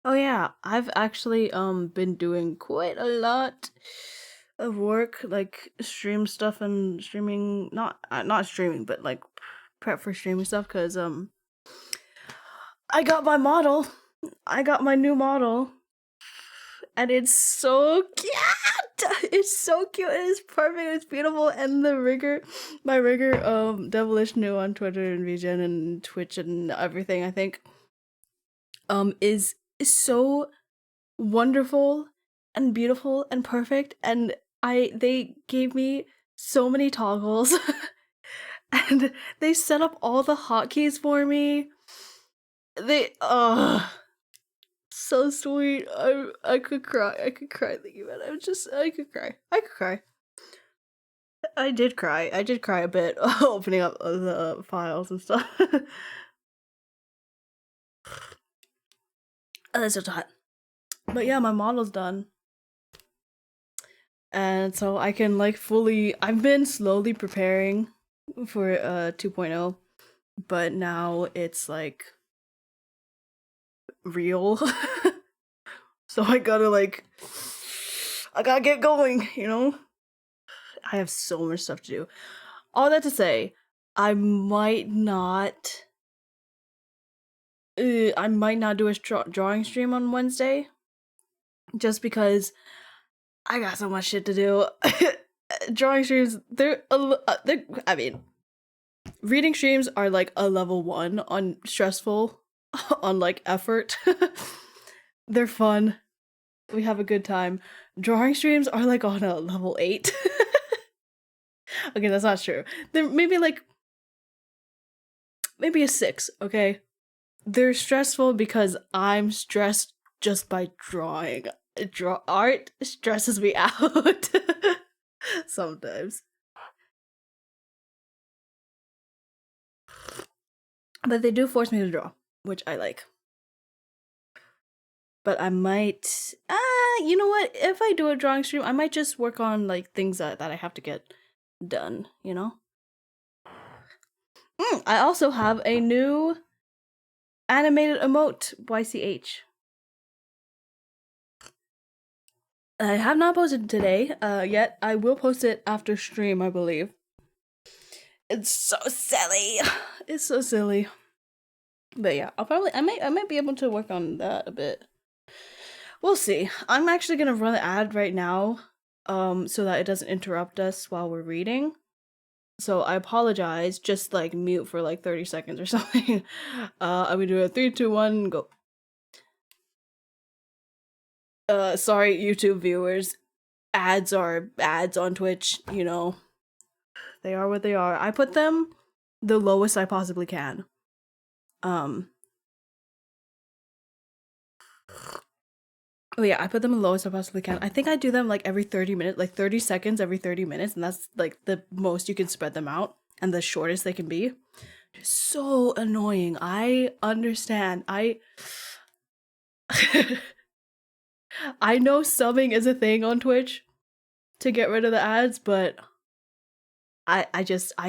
Oh yeah, I've actually been doing quite a lot of work, like stream stuff and streaming, not streaming, but like prep for streaming stuff, cuz I got my model. I got my new model. And it's so cute. It's so cute. It is perfect. It's beautiful. And the rigger, my rigger, Devilish New on Twitter and VGen and Twitch and everything, I think, is so wonderful and beautiful and perfect. And they gave me so many toggles, and they set up all the hotkeys for me. So sweet. I could cry. I could cry thinking about it. I could cry. I did cry. I did cry a bit opening up the files and stuff. Oh, that's so hot. But yeah, my model's done. And so I can like fully, I've been slowly preparing for 2.0, but now it's like real. So I gotta get going, you know? I have so much stuff to do. All that to say, I might not do a drawing stream on Wednesday, just because I got so much shit to do. Drawing streams, I mean, reading streams are like a level 1 on stressful, on like effort. They're fun. We have a good time. Drawing streams are like on a level 8. Okay, that's not true. They're maybe a 6, okay? They're stressful because I'm stressed just by drawing. Art stresses me out sometimes. But they do force me to draw, which I like. But I might, you know what? If I do a drawing stream, I might just work on like things that I have to get done, you know? I also have a new animated emote, YCH. I have not posted today yet. I will post it after stream, I believe. It's so silly. It's so silly. But yeah, I might be able to work on that a bit. We'll see. I'm actually gonna run the ad right now, so that it doesn't interrupt us while we're reading. So I apologize. Just like mute for like 30 seconds or something. I'm gonna do a 3, 2, 1, go. Sorry, YouTube viewers. Ads are ads on Twitch. You know, they are what they are. I put them the lowest I possibly can. Oh yeah, I put them the lowest I possibly can. I think I do them like every 30 minutes, like 30 seconds every 30 minutes, and that's like the most you can spread them out and the shortest they can be. So annoying. I understand. I know subbing is a thing on Twitch to get rid of the ads, but I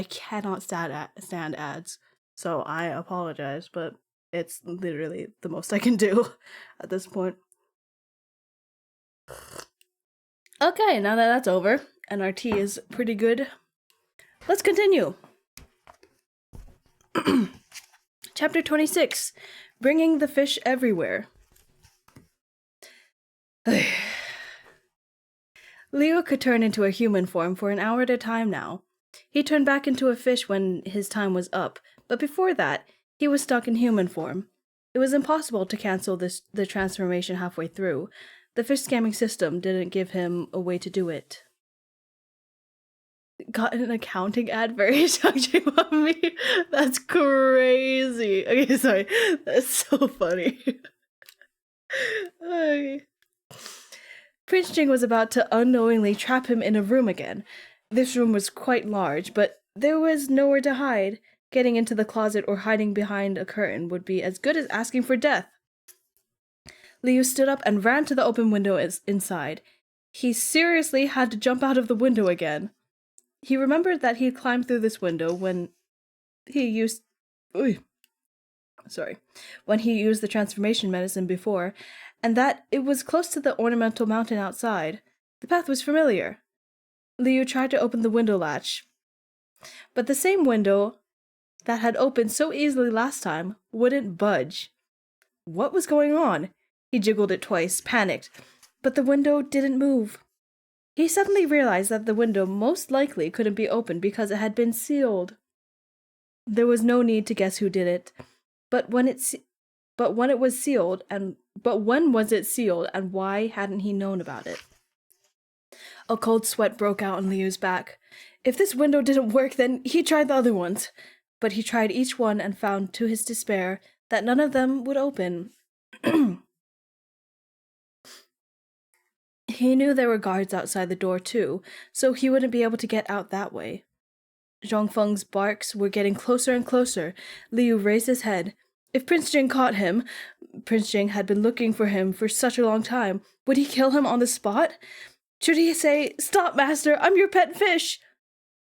cannot stand ads. So I apologize, but it's literally the most I can do at this point. Okay, now that that's over and our tea is pretty good, let's continue. Chapter 26, Bringing the Fish Everywhere. Leo could turn into a human form for an hour at a time now. He turned back into a fish when his time was up, but before that, he was stuck in human form. It was impossible to cancel the transformation halfway through. The fish scamming system didn't give him a way to do it. Got an accounting ad very touching on me. That's crazy. Okay, sorry. That's so funny. Okay. Prince Jing was about to unknowingly trap him in a room again. This room was quite large, but there was nowhere to hide. Getting into the closet or hiding behind a curtain would be as good as asking for death. Liu stood up and ran to the open window inside. He seriously had to jump out of the window again. He remembered that he had climbed through this window when he used the transformation medicine before, and that it was close to the ornamental mountain outside. The path was familiar. Liu tried to open the window latch, but the same window that had opened so easily last time wouldn't budge. What was going on? He jiggled it twice, panicked, but the window didn't move. He suddenly realized that the window most likely couldn't be opened because it had been sealed. There was no need to guess who did it, but when it was sealed, and when was it sealed, and why hadn't he known about it? A cold sweat broke out on Liu's back. If this window didn't work, then he tried the other ones. But he tried each one and found, to his despair, that none of them would open. He knew there were guards outside the door too, so he wouldn't be able to get out that way. Zhongfeng's barks were getting closer and closer. Liu raised his head. If Prince Jing caught him, Prince Jing had been looking for him for such a long time, would he kill him on the spot? Should he say, "Stop, master, I'm your pet fish"?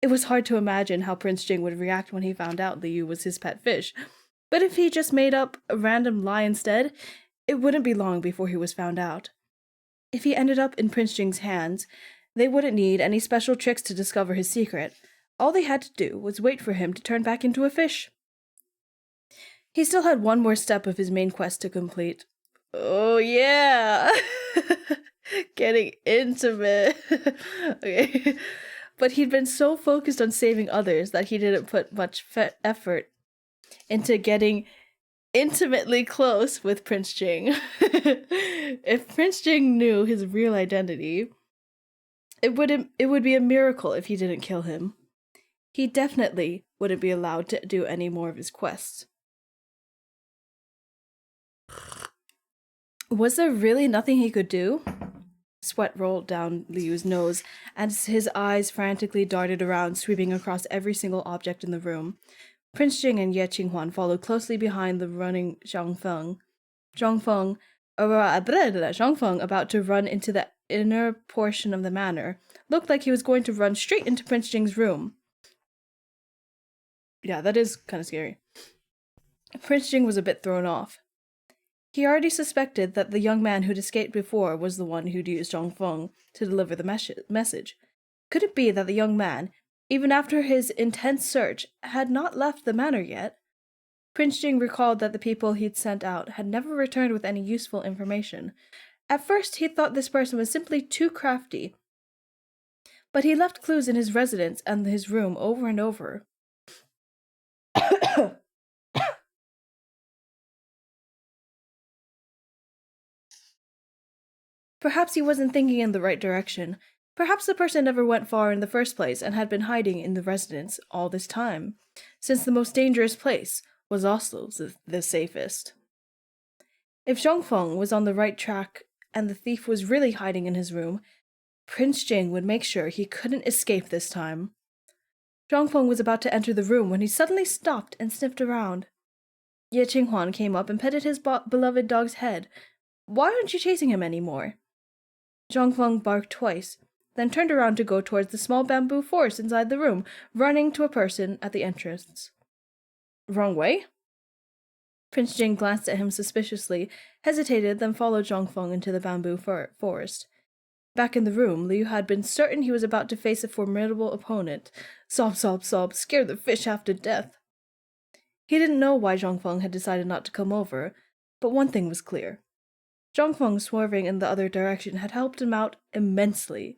It was hard to imagine how Prince Jing would react when he found out Liu was his pet fish. But if he just made up a random lie instead, it wouldn't be long before he was found out. If he ended up in Prince Jing's hands, they wouldn't need any special tricks to discover his secret. All they had to do was wait for him to turn back into a fish. He still had one more step of his main quest to complete. Oh yeah! Getting intimate. Okay. But he'd been so focused on saving others that he didn't put much effort into getting intimately close with Prince Jing. If Prince Jing knew his real identity, it would be a miracle if he didn't kill him. He definitely wouldn't be allowed to do any more of his quests. Was there really nothing he could do? Sweat rolled down Liu's nose as his eyes frantically darted around, sweeping across every single object in the room. Prince Jing and Ye Qinghuan followed closely behind the running Zhongfeng, about to run into the inner portion of the manor, looked like he was going to run straight into Prince Jing's room. Yeah, that is kind of scary. Prince Jing was a bit thrown off. He already suspected that the young man who'd escaped before was the one who'd used Zhongfeng to deliver the message. Could it be that the young man, even after his intense search, had not left the manor yet? Prince Jing recalled that the people he'd sent out had never returned with any useful information. At first, he thought this person was simply too crafty, but he left clues in his residence and his room over and over. Perhaps he wasn't thinking in the right direction. Perhaps the person never went far in the first place and had been hiding in the residence all this time, since the most dangerous place was also the safest. If Zhongfeng was on the right track and the thief was really hiding in his room, Prince Jing would make sure he couldn't escape this time. Zhongfeng was about to enter the room when he suddenly stopped and sniffed around. Ye Qinghuan came up and petted his beloved dog's head. "Why aren't you chasing him anymore?" Zhongfeng barked twice, then turned around to go towards the small bamboo forest inside the room, running to a person at the entrance. "Wrong way?" Prince Jing glanced at him suspiciously, hesitated, then followed Zhongfeng into the bamboo forest. Back in the room, Liu had been certain he was about to face a formidable opponent. Sob, sob, sob, scared the fish half to death. He didn't know why Zhongfeng had decided not to come over, but one thing was clear. Zhongfeng swerving in the other direction had helped him out immensely.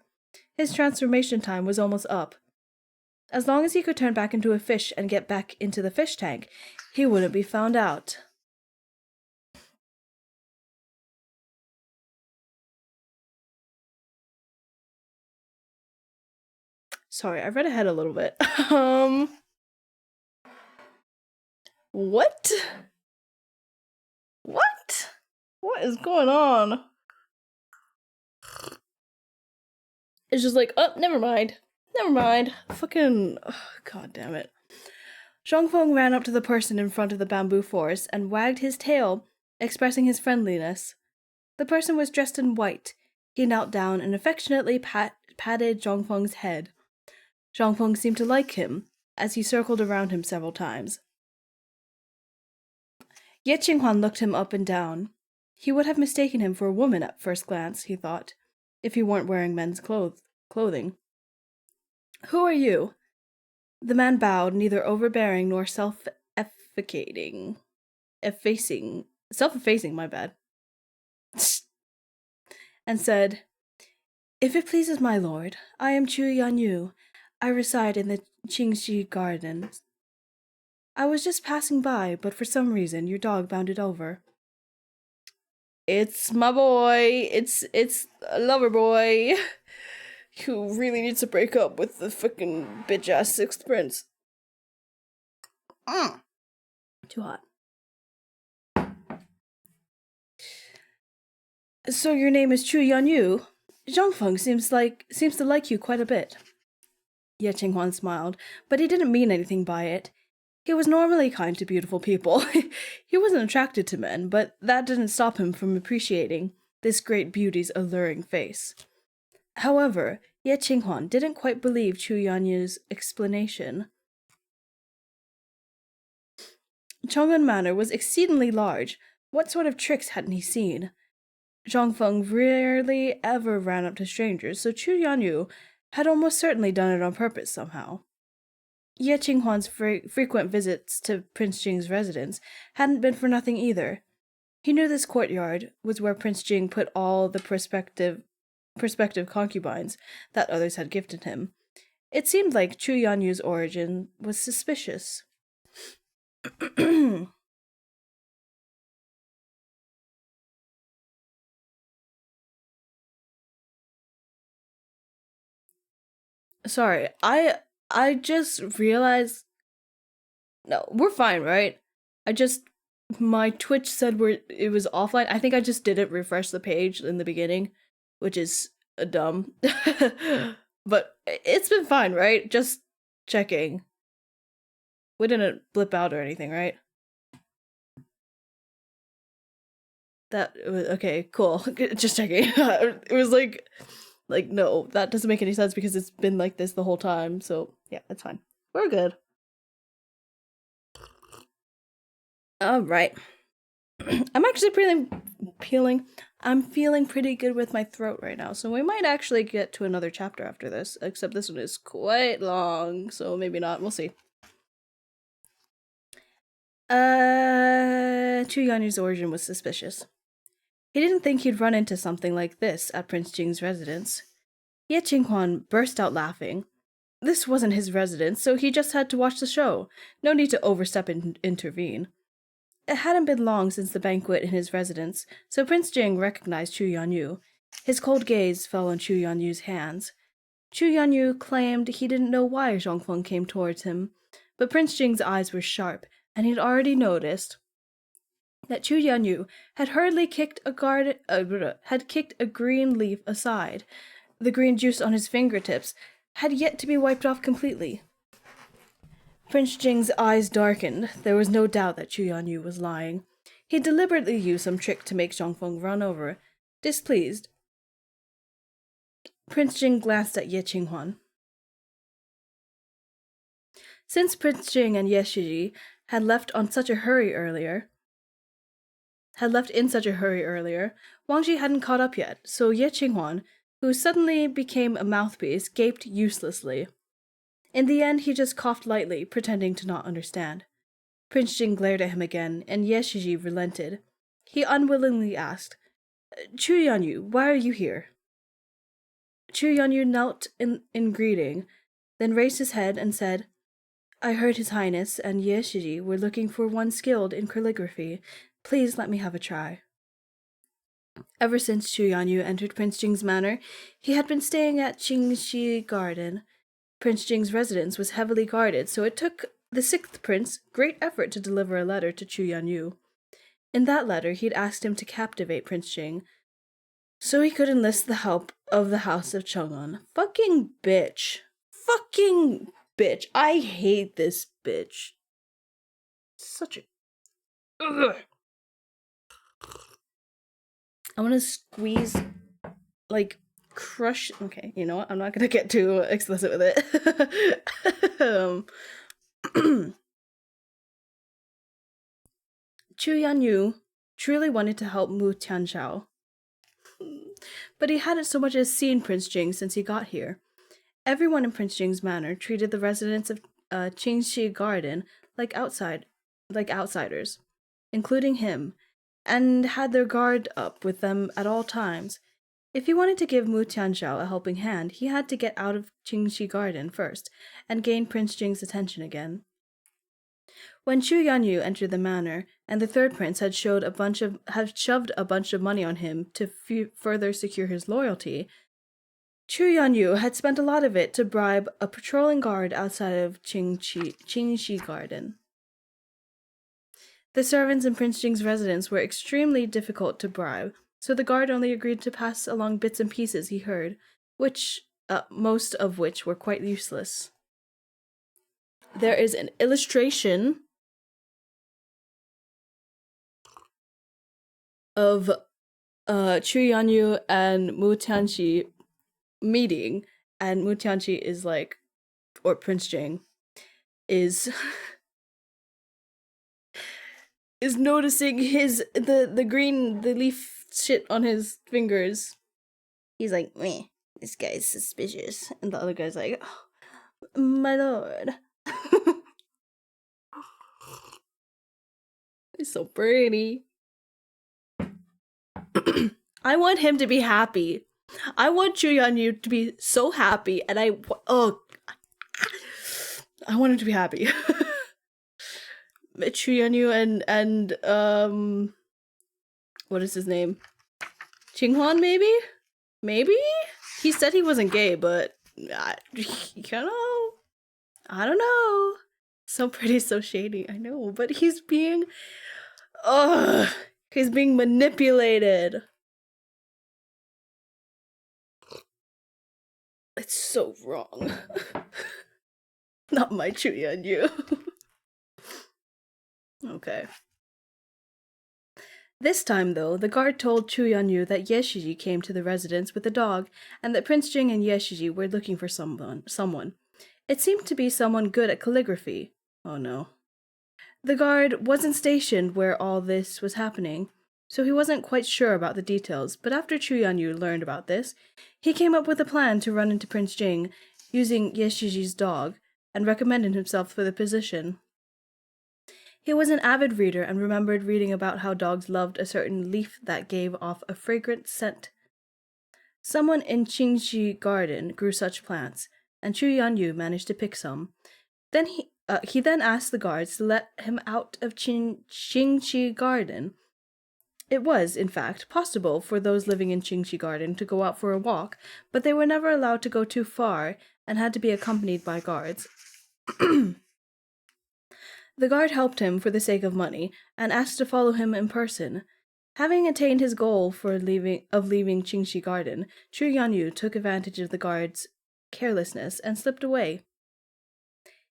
His transformation time was almost up. As long as he could turn back into a fish and get back into the fish tank, he wouldn't be found out. Sorry, I read ahead a little bit. What? What? What is going on? It's just like, oh, never mind. Never mind. Fucking, god damn it. Zhongfeng ran up to the person in front of the bamboo forest and wagged his tail, expressing his friendliness. The person was dressed in white. He knelt down and affectionately patted Zhongfeng's head. Zhongfeng seemed to like him, as he circled around him several times. Ye Qinghuan looked him up and down. He would have mistaken him for a woman at first glance, he thought, if he weren't wearing men's clothing. "Who are you?" The man bowed, neither overbearing nor self-effacing, my bad, and said, "If it pleases my lord, I am Chu Yanyu. I reside in the Qingxi Gardens. I was just passing by, but for some reason your dog bounded over." "It's my boy. It's a lover boy who really needs to break up with the fucking bitch-ass sixth prince." Too hot. "So your name is Chu Yanyu? Zhongfeng seems to like you quite a bit." Ye Qinghuan smiled, but he didn't mean anything by it. He was normally kind to beautiful people. He wasn't attracted to men, but that didn't stop him from appreciating this great beauty's alluring face. However, Ye Qinghuan didn't quite believe Chu Yanyu's explanation. Chong'an Manor was exceedingly large. What sort of tricks hadn't he seen? Zhongfeng rarely ever ran up to strangers, so Chu Yanyu had almost certainly done it on purpose somehow. Ye Qinghuan's frequent visits to Prince Jing's residence hadn't been for nothing either. He knew this courtyard was where Prince Jing put all the prospective concubines that others had gifted him. It seemed like Chu Yanyu's origin was suspicious. Sorry, I just realized. No, we're fine, right? My Twitch said it was offline. I think I just didn't refresh the page in the beginning, which is dumb. But it's been fine, right? Just checking. We didn't blip out or anything, right? That was okay, cool. Just checking. It was like no, that doesn't make any sense because it's been like this the whole time. So yeah, it's fine. We're good. All right. I'm actually I'm feeling pretty good with my throat right now, so we might actually get to another chapter after this, except this one is quite long, so maybe not. We'll see. Chu Yanyu's origin was suspicious. He didn't think he'd run into something like this at Prince Jing's residence. Ye Qinghuan burst out laughing. This wasn't his residence, so he just had to watch the show. No need to overstep and intervene. It hadn't been long since the banquet in his residence, so Prince Jing recognized Chu Yanyu. His cold gaze fell on Chu Yanyu's hands. Chu Yanyu claimed he didn't know why Zhongfeng came towards him, but Prince Jing's eyes were sharp, and he'd already noticed that Chu Yanyu had hurriedly kicked a green leaf aside. The green juice on his fingertips had yet to be wiped off completely. Prince Jing's eyes darkened. There was no doubt that Chu Yanyu was lying. He deliberately used some trick to make Zhongfeng run over. Displeased, Prince Jing glanced at Ye Qinghuan. Since Prince Jing and Ye Shiji had left in such a hurry earlier, Wang Ji hadn't caught up yet, so Ye Qinghuan, who suddenly became a mouthpiece, gaped uselessly. In the end, he just coughed lightly, pretending to not understand. Prince Jing glared at him again, and Ye Shiji relented. He unwillingly asked, Chu Yanyu, why are you here? Chu Yanyu knelt in greeting, then raised his head and said, I heard His Highness and Ye Shiji were looking for one skilled in calligraphy. Please let me have a try. Ever since Chu Yanyu entered Prince Jing's manor, he had been staying at Qingxi Garden. Prince Jing's residence was heavily guarded, so it took the sixth prince great effort to deliver a letter to Chu Yanyu. In that letter, he'd asked him to captivate Prince Jing, so he could enlist the help of the House of Chang'an. Fucking bitch. Fucking bitch. I hate this bitch. Such a... Ugh. I want to squeeze, crush... Okay, you know what? I'm not going to get too explicit with it. Chu Yanyu truly wanted to help Mu Tianzhao, but he hadn't so much as seen Prince Jing since he got here. Everyone in Prince Jing's manor treated the residents of Qingxi Garden like outsiders, including him, and had their guard up with them at all times. If he wanted to give Mu Tianzhao a helping hand, he had to get out of Qingxi Garden first and gain Prince Jing's attention again. When Chu Yanyu entered the manor, and the third prince had shoved a bunch of money on him to further secure his loyalty, Chu Yanyu had spent a lot of it to bribe a patrolling guard outside of Qingxi Garden. The servants in Prince Jing's residence were extremely difficult to bribe, so the guard only agreed to pass along bits and pieces he heard, most of which were quite useless. There is an illustration of Chu Yanyu and Mu Tianqi meeting, and Mu Tianqi is or Prince Jing is noticing the leaf shit on his fingers. He's like, meh, this guy's suspicious, and the other guy's like, oh, my lord. He's so pretty. I want him to be happy. I want Chu Yanyu to be so happy, and I want him to be happy. Chu Yanyu and what is his name? Qinghuan, maybe? Maybe? He said he wasn't gay, but I don't know. So pretty, so shady, I know, but he's being manipulated. It's so wrong. Not my Chu Yanyu. Okay. This time, though, the guard told Chu Yanyu that Ye Shiji came to the residence with a dog, and that Prince Jing and Ye Shiji were looking for someone. It seemed to be someone good at calligraphy. Oh no. The guard wasn't stationed where all this was happening, so he wasn't quite sure about the details, but after Chu Yanyu learned about this, he came up with a plan to run into Prince Jing using Yeshiji's dog and recommended himself for the position. He was an avid reader and remembered reading about how dogs loved a certain leaf that gave off a fragrant scent. Someone in Qingxi Garden grew such plants, and Chu Yanyu managed to pick some. Then he then asked the guards to let him out of Qingxi Garden. It was, in fact, possible for those living in Qingxi Garden to go out for a walk, but they were never allowed to go too far and had to be accompanied by guards. The guard helped him for the sake of money and asked to follow him in person. Having attained his goal for leaving Qingxi Garden, Chu Yanyu took advantage of the guard's carelessness and slipped away.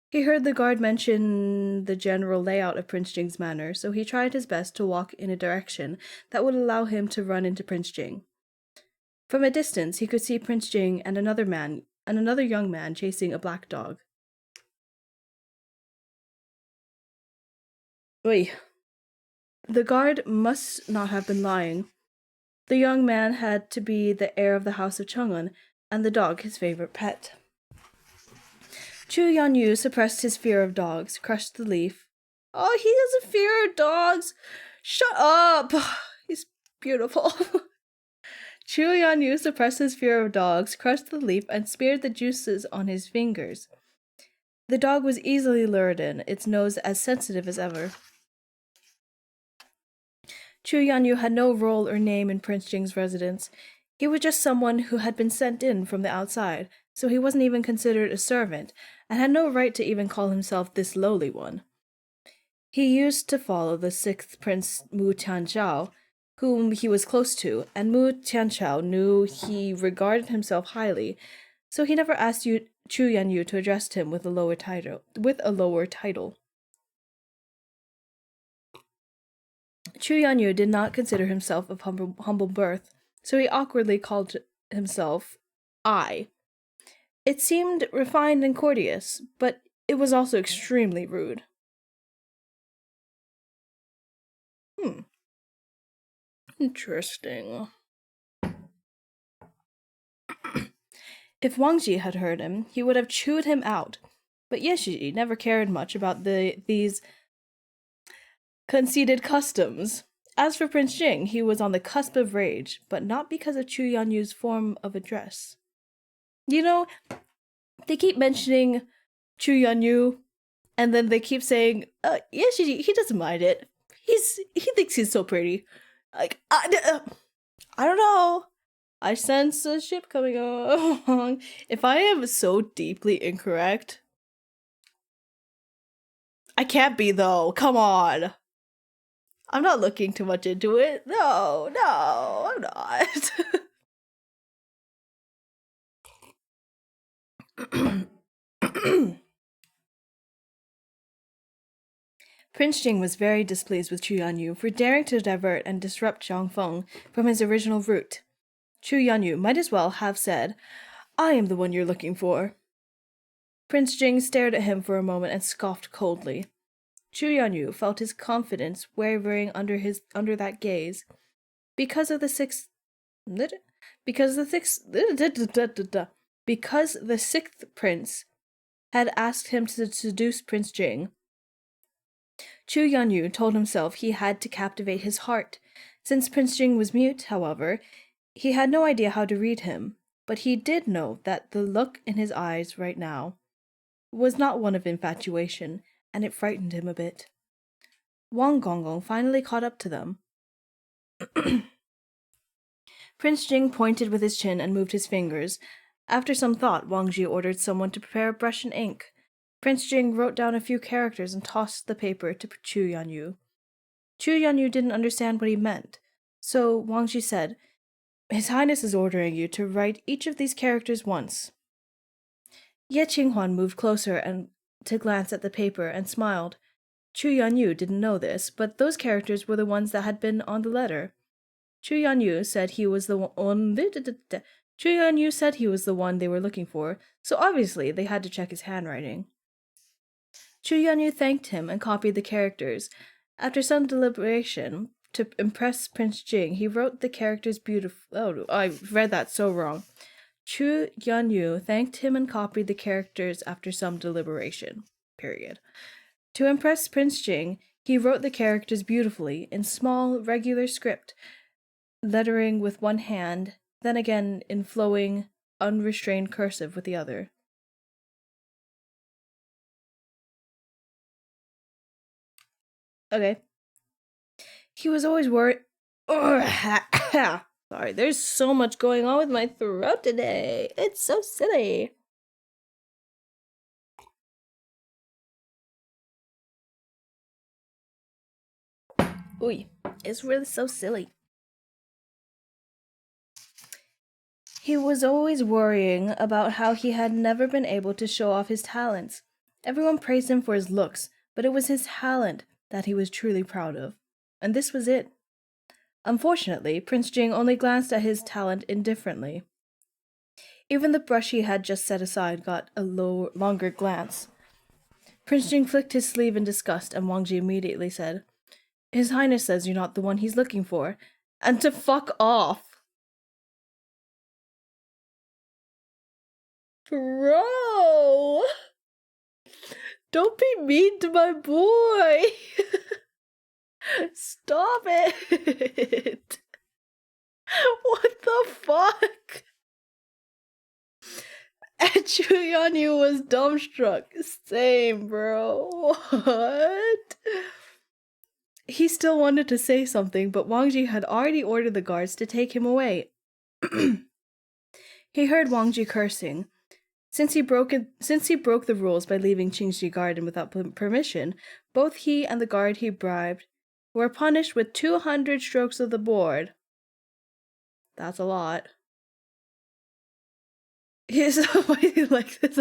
He heard the guard mention the general layout of Prince Jing's manor, so he tried his best to walk in a direction that would allow him to run into Prince Jing. From a distance, he could see Prince Jing and another young man chasing a black dog. Oy. The guard must not have been lying. The young man had to be the heir of the house of Chang'an, and the dog his favorite pet. Chu Yanyu suppressed his fear of dogs, crushed the leaf. Oh, he has a fear of dogs! Shut up! He's beautiful. Chu Yanyu suppressed his fear of dogs, crushed the leaf, and smeared the juices on his fingers. The dog was easily lured in, its nose as sensitive as ever. Chu Yanyu had no role or name in Prince Jing's residence. He was just someone who had been sent in from the outside, so he wasn't even considered a servant, and had no right to even call himself this lowly one. He used to follow the 6th Prince Mu Tianzhao, whom he was close to, and Mu Tianzhao knew he regarded himself highly, so he never asked Chu Yanyu to address him with a lower title. Chu Yanyu did not consider himself of humble birth, so he awkwardly called himself I. It seemed refined and courteous, but it was also extremely rude. Interesting. If Wang Ji had heard him, he would have chewed him out, but Yeshi never cared much about these conceited customs. As for Prince Jing, he was on the cusp of rage, but not because of Chu Yanyu's form of address. You know, they keep mentioning Chu Yanyu, and then they keep saying, Yeshi, he doesn't mind it. He thinks he's so pretty. Like, I don't know. I sense a ship coming along. If I am so deeply incorrect, I can't be though. Come on. I'm not looking too much into it. No, I'm not. Prince Jing was very displeased with Chu Yanyu for daring to divert and disrupt Zhang Feng from his original route. Chu Yanyu might as well have said, I am the one you're looking for. Prince Jing stared at him for a moment and scoffed coldly. Chu Yanyu felt his confidence wavering under that gaze. Because the sixth prince had asked him to seduce Prince Jing, Chu Yanyu told himself he had to captivate his heart. Since Prince Jing was mute, however, he had no idea how to read him, but he did know that the look in his eyes right now was not one of infatuation, and it frightened him a bit. Wang Gonggong finally caught up to them. Prince Jing pointed with his chin and moved his fingers. After some thought, Wang Ji ordered someone to prepare a brush and ink. Prince Jing wrote down a few characters and tossed the paper to Chu Yanyu. Chu Yanyu didn't understand what he meant, so Wang Ji said, His Highness is ordering you to write each of these characters once. Ye Qinghuan moved closer and to glance at the paper and smiled. Chu Yanyu didn't know this, but those characters were the ones that had been on the letter. Chu Yanyu said he was the one. Chu Yanyu said he was the one they were looking for, so obviously they had to check his handwriting. Chu Yanyu thanked him and copied the characters. After some deliberation, to impress Prince Jing, he wrote the characters beautiful. Oh, I read that so wrong. Chu Yanyu thanked him and copied the characters after some deliberation. Period. To impress Prince Jing, he wrote the characters beautifully in small, regular script, lettering with one hand, then again in flowing, unrestrained cursive with the other. Okay. He was always worried. Sorry, there's so much going on with my throat today. It's so silly. Ooh, it's really so silly. He was always worrying about how he had never been able to show off his talents. Everyone praised him for his looks, but it was his talent that he was truly proud of. And this was it. Unfortunately, Prince Jing only glanced at his talent indifferently. Even the brush he had just set aside got a longer glance. Prince Jing flicked his sleeve in disgust, and Wang Ji immediately said, "His Highness says you're not the one he's looking for, and to fuck off." Bro! Don't be mean to my boy! Stop it! What the fuck? And Chu Yanyu was dumbstruck. Same, bro. What? He still wanted to say something, but Wang Ji had already ordered the guards to take him away. He heard Wang Ji cursing. Since he broke the rules by leaving Qingxi Garden without permission, both he and the guard he bribed were punished with 200 strokes of the board. That's a lot. He's like this.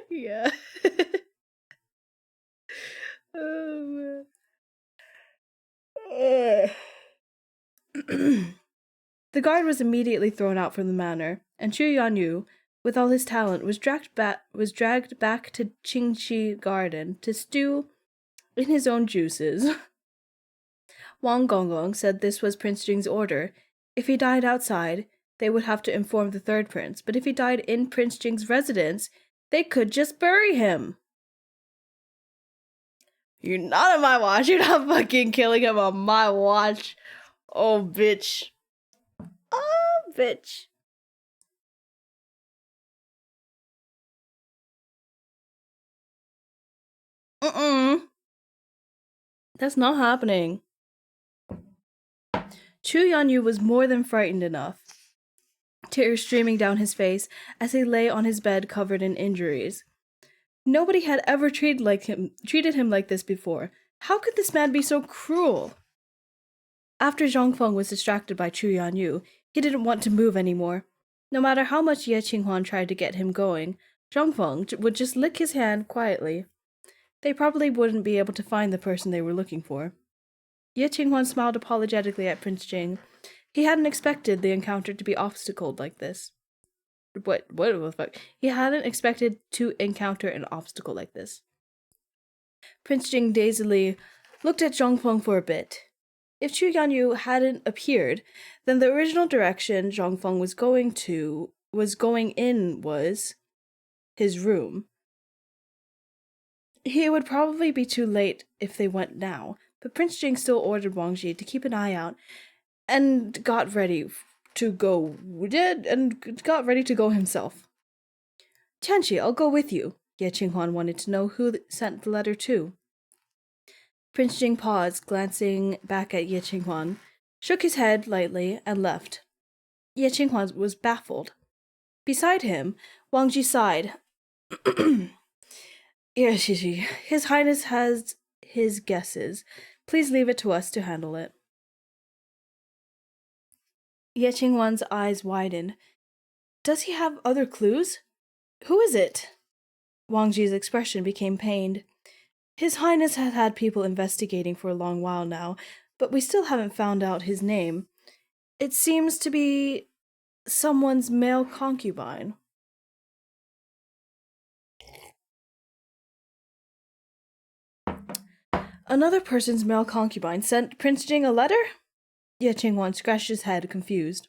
Yeah. Oh, man. The guard was immediately thrown out from the manor, and Chu Yanyu, with all his talent, was dragged back to Qingxi Garden to stew in his own juices. Wang Gonggong said this was Prince Jing's order. If he died outside, they would have to inform the third prince, but if he died in Prince Jing's residence, they could just bury him. You're not on my watch. You're not fucking killing him on my watch. Oh, bitch. Oh, bitch. That's not happening. Chu Yanyu was more than frightened enough, tears streaming down his face as he lay on his bed covered in injuries. Nobody had ever treated him like this before. How could this man be so cruel? After Zhongfeng was distracted by Chu Yanyu, he didn't want to move anymore. No matter how much Ye Qinghuan tried to get him going, Zhongfeng would just lick his hand quietly. They probably wouldn't be able to find the person they were looking for. Ye Qinghuan smiled apologetically at Prince Jing. He hadn't expected the encounter to be obstacled like this. What the fuck? He hadn't expected to encounter an obstacle like this. Prince Jing dazedly looked at Zhongfeng for a bit. If Chu Yanyu hadn't appeared, then the original direction Zhongfeng was going in was his room. It would probably be too late if they went now, but Prince Jing still ordered Wang Ji to keep an eye out and got ready to go himself. Tianqi, I'll go with you. Ye Qinghuan wanted to know who sent the letter to. Prince Jing paused, glancing back at Ye Qinghuan, shook his head lightly, and left. Ye Qinghuan was baffled. Beside him, Wang Ji sighed. Yes, His Highness has his guesses. Please leave it to us to handle it. Ye Qinghuan's eyes widened. Does he have other clues? Who is it? Wang Ji's expression became pained. His Highness has had people investigating for a long while now, but we still haven't found out his name. It seems to be someone's male concubine. Another person's male concubine sent Prince Jing a letter? Ye Qingwan scratched his head, confused.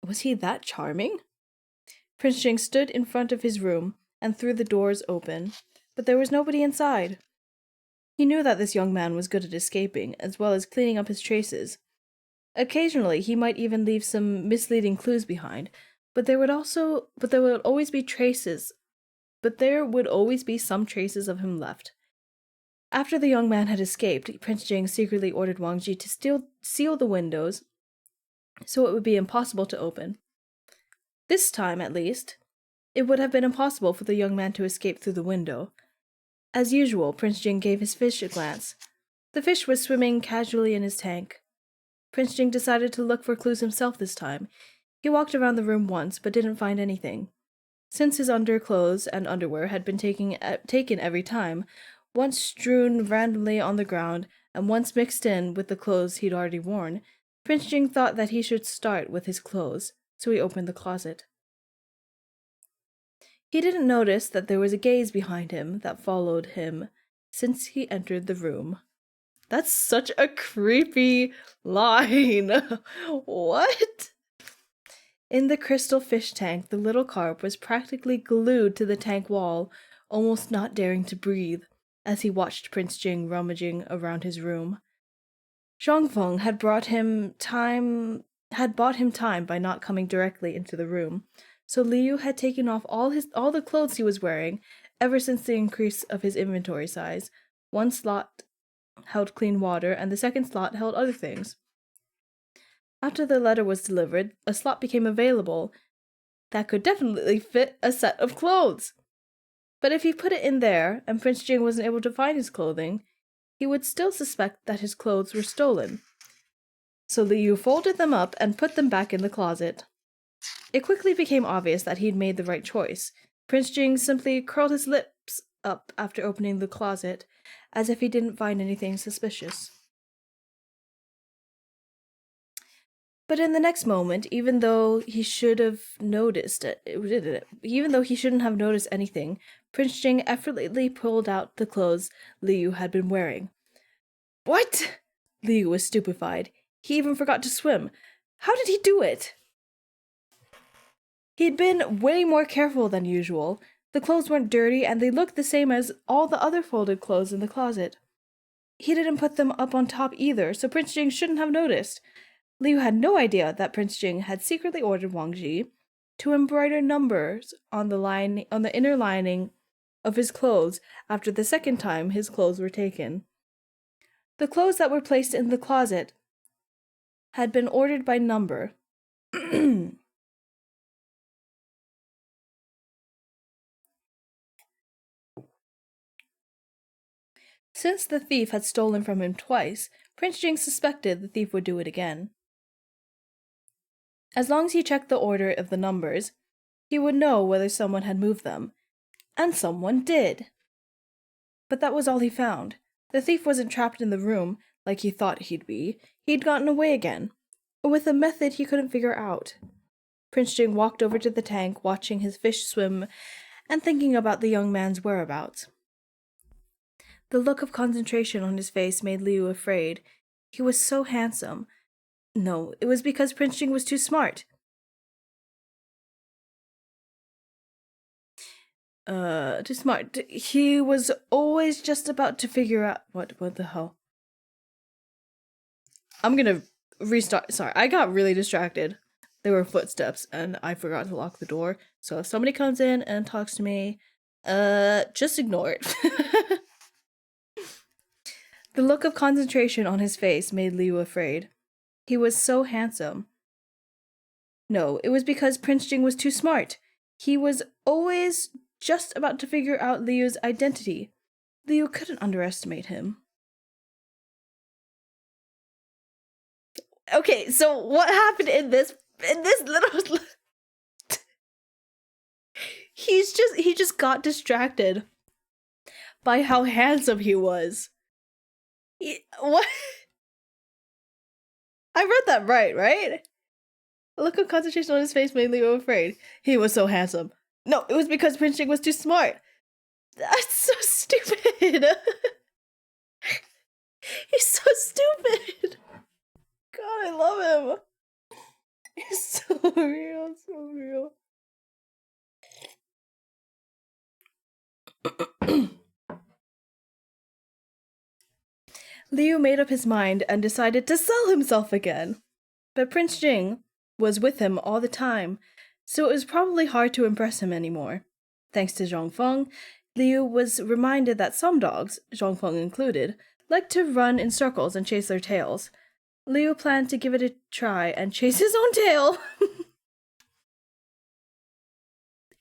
Was he that charming? Prince Jing stood in front of his room and threw the doors open, but there was nobody inside. He knew that this young man was good at escaping, as well as cleaning up his traces. Occasionally, he might even leave some misleading clues behind, but there would always be some traces of him left. After the young man had escaped, Prince Jing secretly ordered Wang Ji to seal the windows so it would be impossible to open. This time, at least, it would have been impossible for the young man to escape through the window. As usual, Prince Jing gave his fish a glance. The fish was swimming casually in his tank. Prince Jing decided to look for clues himself this time. He walked around the room once, but didn't find anything. Since his underclothes and underwear had been taken every time, once strewn randomly on the ground, and once mixed in with the clothes he'd already worn, Prince Jing thought that he should start with his clothes, so he opened the closet. He didn't notice that there was a gaze behind him that followed him since he entered the room. That's such a creepy line. What? In the crystal fish tank, the little carp was practically glued to the tank wall, almost not daring to breathe, as he watched Prince Jing rummaging around his room. Zhongfeng had bought him time by not coming directly into the room, so Liu had taken off all the clothes he was wearing ever since the increase of his inventory size. One slot held clean water, and the second slot held other things. After the letter was delivered, a slot became available that could definitely fit a set of clothes. But if he put it in there, and Prince Jing wasn't able to find his clothing, he would still suspect that his clothes were stolen. So Liu folded them up and put them back in the closet. It quickly became obvious that he'd made the right choice. Prince Jing simply curled his lips up after opening the closet, as if he didn't find anything suspicious. But in the next moment, even though he shouldn't have noticed anything, Prince Jing effortlessly pulled out the clothes Liu had been wearing. What? Liu was stupefied. He even forgot to swim. How did he do it? He'd been way more careful than usual. The clothes weren't dirty, and they looked the same as all the other folded clothes in the closet. He didn't put them up on top either, so Prince Jing shouldn't have noticed. Liu had no idea that Prince Jing had secretly ordered Wang Ji to embroider numbers on the inner lining of his clothes after the second time his clothes were taken. The clothes that were placed in the closet had been ordered by number. Since the thief had stolen from him twice, Prince Jing suspected the thief would do it again. As long as he checked the order of the numbers, he would know whether someone had moved them. And someone did. But that was all he found. The thief wasn't trapped in the room like he thought he'd be. He'd gotten away again, with a method he couldn't figure out. Prince Jing walked over to the tank, watching his fish swim and thinking about the young man's whereabouts. The look of concentration on his face made Liu afraid. He was so handsome. No, it was because Prince Jing was too smart. Too smart. He was always just about to figure out what the hell. I'm gonna restart. Sorry, I got really distracted. There were footsteps and I forgot to lock the door. So if somebody comes in and talks to me, just ignore it. The look of concentration on his face made Liu afraid. He was so handsome. No, it was because Prince Jing was too smart. He was always just about to figure out Liu's identity. Liu couldn't underestimate him. Okay, so what happened in this little he just got distracted by how handsome he was. What? I read that right? A look of concentration on his face made Leo afraid. He was so handsome. No, it was because Prince Jing was too smart. That's so stupid. He's so stupid. God, I love him. He's so real, so real. Liu made up his mind and decided to sell himself again. But Prince Jing was with him all the time, so it was probably hard to impress him anymore. Thanks to Zhongfeng, Liu was reminded that some dogs, Zhongfeng included, like to run in circles and chase their tails. Liu planned to give it a try and chase his own tail.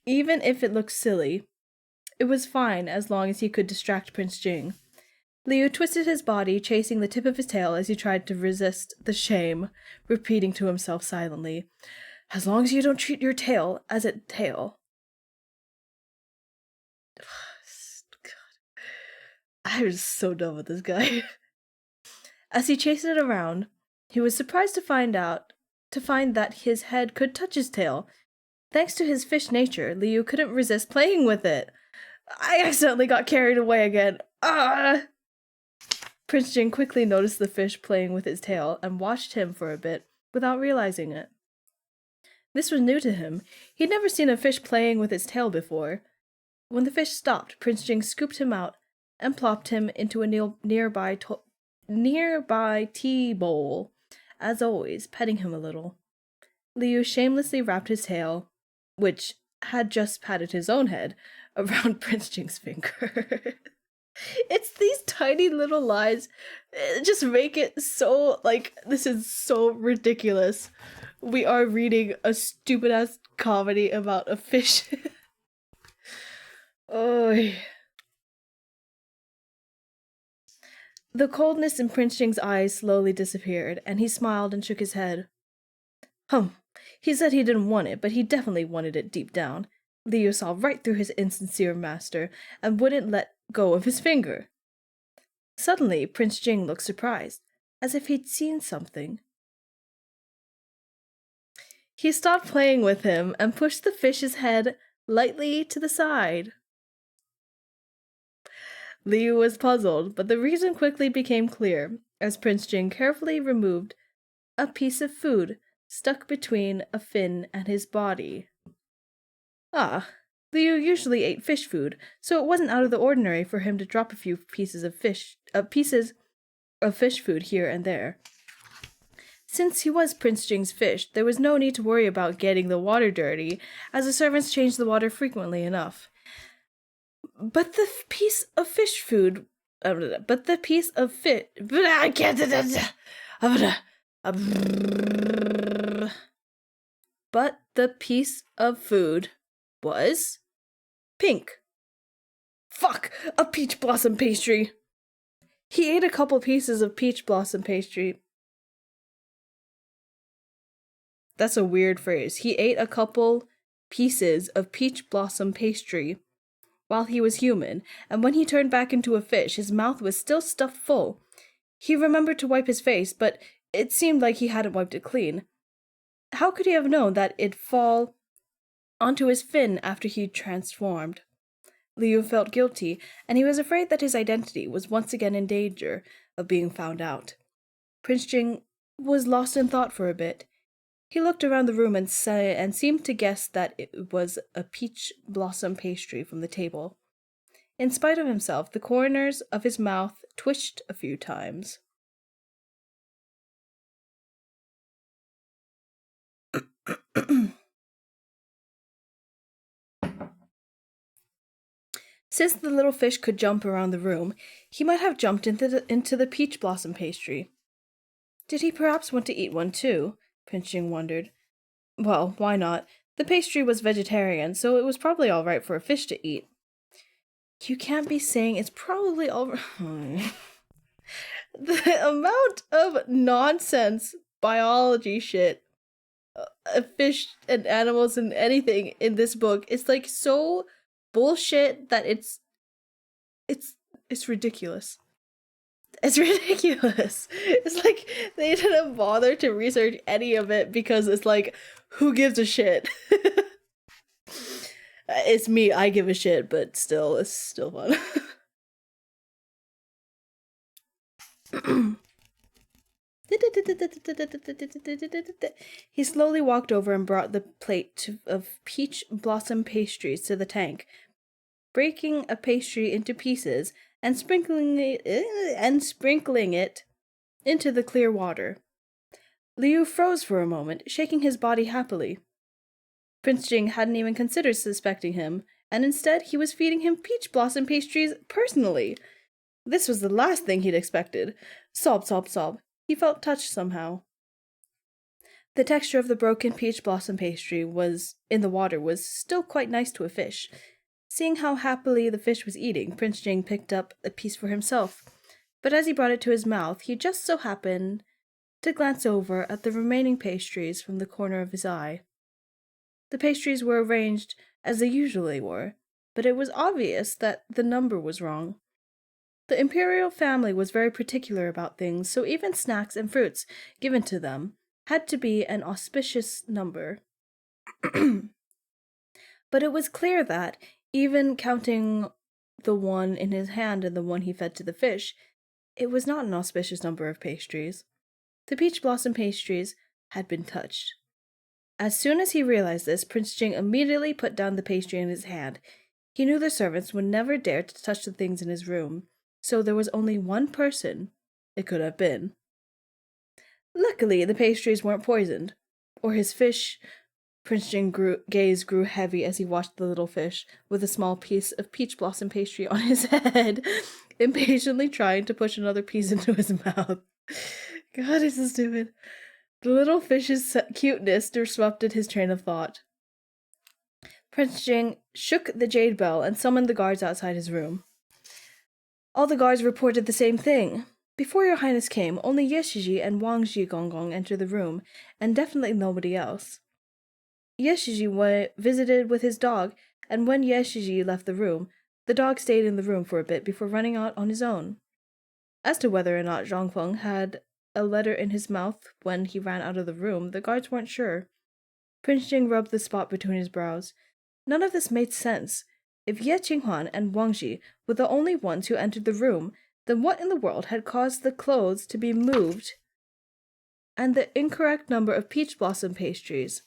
Even if it looked silly, it was fine as long as he could distract Prince Jing. Liu twisted his body, chasing the tip of his tail as he tried to resist the shame, repeating to himself silently, "As long as you don't treat your tail as a tail." God. I was so done with this guy. As he chased it around, he was surprised to find that his head could touch his tail. Thanks to his fish nature, Liu couldn't resist playing with it. I accidentally got carried away again. Ah! Prince Jing quickly noticed the fish playing with its tail and watched him for a bit without realizing it. This was new to him. He'd never seen a fish playing with its tail before. When the fish stopped, Prince Jing scooped him out and plopped him into a nearby tea bowl, as always, petting him a little. Liu shamelessly wrapped his tail, which had just patted his own head, around Prince Jing's finger. It's these tiny little lies just make it so, this is so ridiculous. We are reading a stupid-ass comedy about a fish. Oh. The coldness in Prince Jing's eyes slowly disappeared, and he smiled and shook his head. He said he didn't want it, but he definitely wanted it deep down. Liu saw right through his insincere master and wouldn't let go of his finger. Suddenly, Prince Jing looked surprised, as if he'd seen something. He stopped playing with him and pushed the fish's head lightly to the side. Liu was puzzled, but the reason quickly became clear as Prince Jing carefully removed a piece of food stuck between a fin and his body. Ah, Liu usually ate fish food, so it wasn't out of the ordinary for him to drop a few pieces of fish food here and there. Since he was Prince Jing's fish, there was no need to worry about getting the water dirty, as the servants changed the water frequently enough. But the piece of fish food was pink. Fuck, a peach blossom pastry. He ate a couple pieces of peach blossom pastry. That's a weird phrase. He ate a couple pieces of peach blossom pastry while he was human, and when he turned back into a fish, his mouth was still stuffed full. He remembered to wipe his face, but it seemed like he hadn't wiped it clean. How could he have known that it'd fall onto his fin after he'd transformed? Liu felt guilty, and he was afraid that his identity was once again in danger of being found out. Prince Jing was lost in thought for a bit. He looked around the room and seemed to guess that it was a peach blossom pastry from the table. In spite of himself, the corners of his mouth twitched a few times. Since the little fish could jump around the room, he might have jumped into the peach blossom pastry. Did he perhaps want to eat one too? Prince Jing wondered. Well, why not? The pastry was vegetarian, so it was probably all right for a fish to eat. You can't be saying it's probably all right. The amount of nonsense biology shit, fish and animals and anything in this book is so bullshit that it's ridiculous. It's ridiculous. It's like they didn't bother to research any of it because it's who gives a shit? It's me, I give a shit, but still, it's still fun. He slowly walked over and brought the plate of peach blossom pastries to the tank, breaking a pastry into pieces and sprinkling it into the clear water. Liu froze for a moment, shaking his body happily. Prince Jing hadn't even considered suspecting him, and instead he was feeding him peach blossom pastries personally. This was the last thing he'd expected. Sob, sob, sob. He felt touched somehow. The texture of the broken peach blossom pastry in the water was still quite nice to a fish. Seeing how happily the fish was eating, Prince Jing picked up a piece for himself. But as he brought it to his mouth, he just so happened to glance over at the remaining pastries from the corner of his eye. The pastries were arranged as they usually were, but it was obvious that the number was wrong. The imperial family was very particular about things, so even snacks and fruits given to them had to be an auspicious number. But it was clear that, even counting the one in his hand and the one he fed to the fish, it was not an auspicious number of pastries. The peach blossom pastries had been touched. As soon as he realized this, Prince Jing immediately put down the pastry in his hand. He knew the servants would never dare to touch the things in his room, so there was only one person it could have been. Luckily, the pastries weren't poisoned, or his fish. Prince Jing's gaze grew heavy as he watched the little fish, with a small piece of peach blossom pastry on his head, impatiently trying to push another piece into his mouth. God, this is stupid. The little fish's cuteness disrupted his train of thought. Prince Jing shook the jade bell and summoned the guards outside his room. All the guards reported the same thing. Before your highness came, only Ye Shiji and Wang Zhigongong entered the room, and definitely nobody else. Ye Shiji visited with his dog, and when Ye Shiji left the room, the dog stayed in the room for a bit before running out on his own. As to whether or not Zhang Feng had a letter in his mouth when he ran out of the room, the guards weren't sure. Prince Jing rubbed the spot between his brows. None of this made sense. If Ye Qinghuan and Wang Ji were the only ones who entered the room, then what in the world had caused the clothes to be moved and the incorrect number of peach blossom pastries?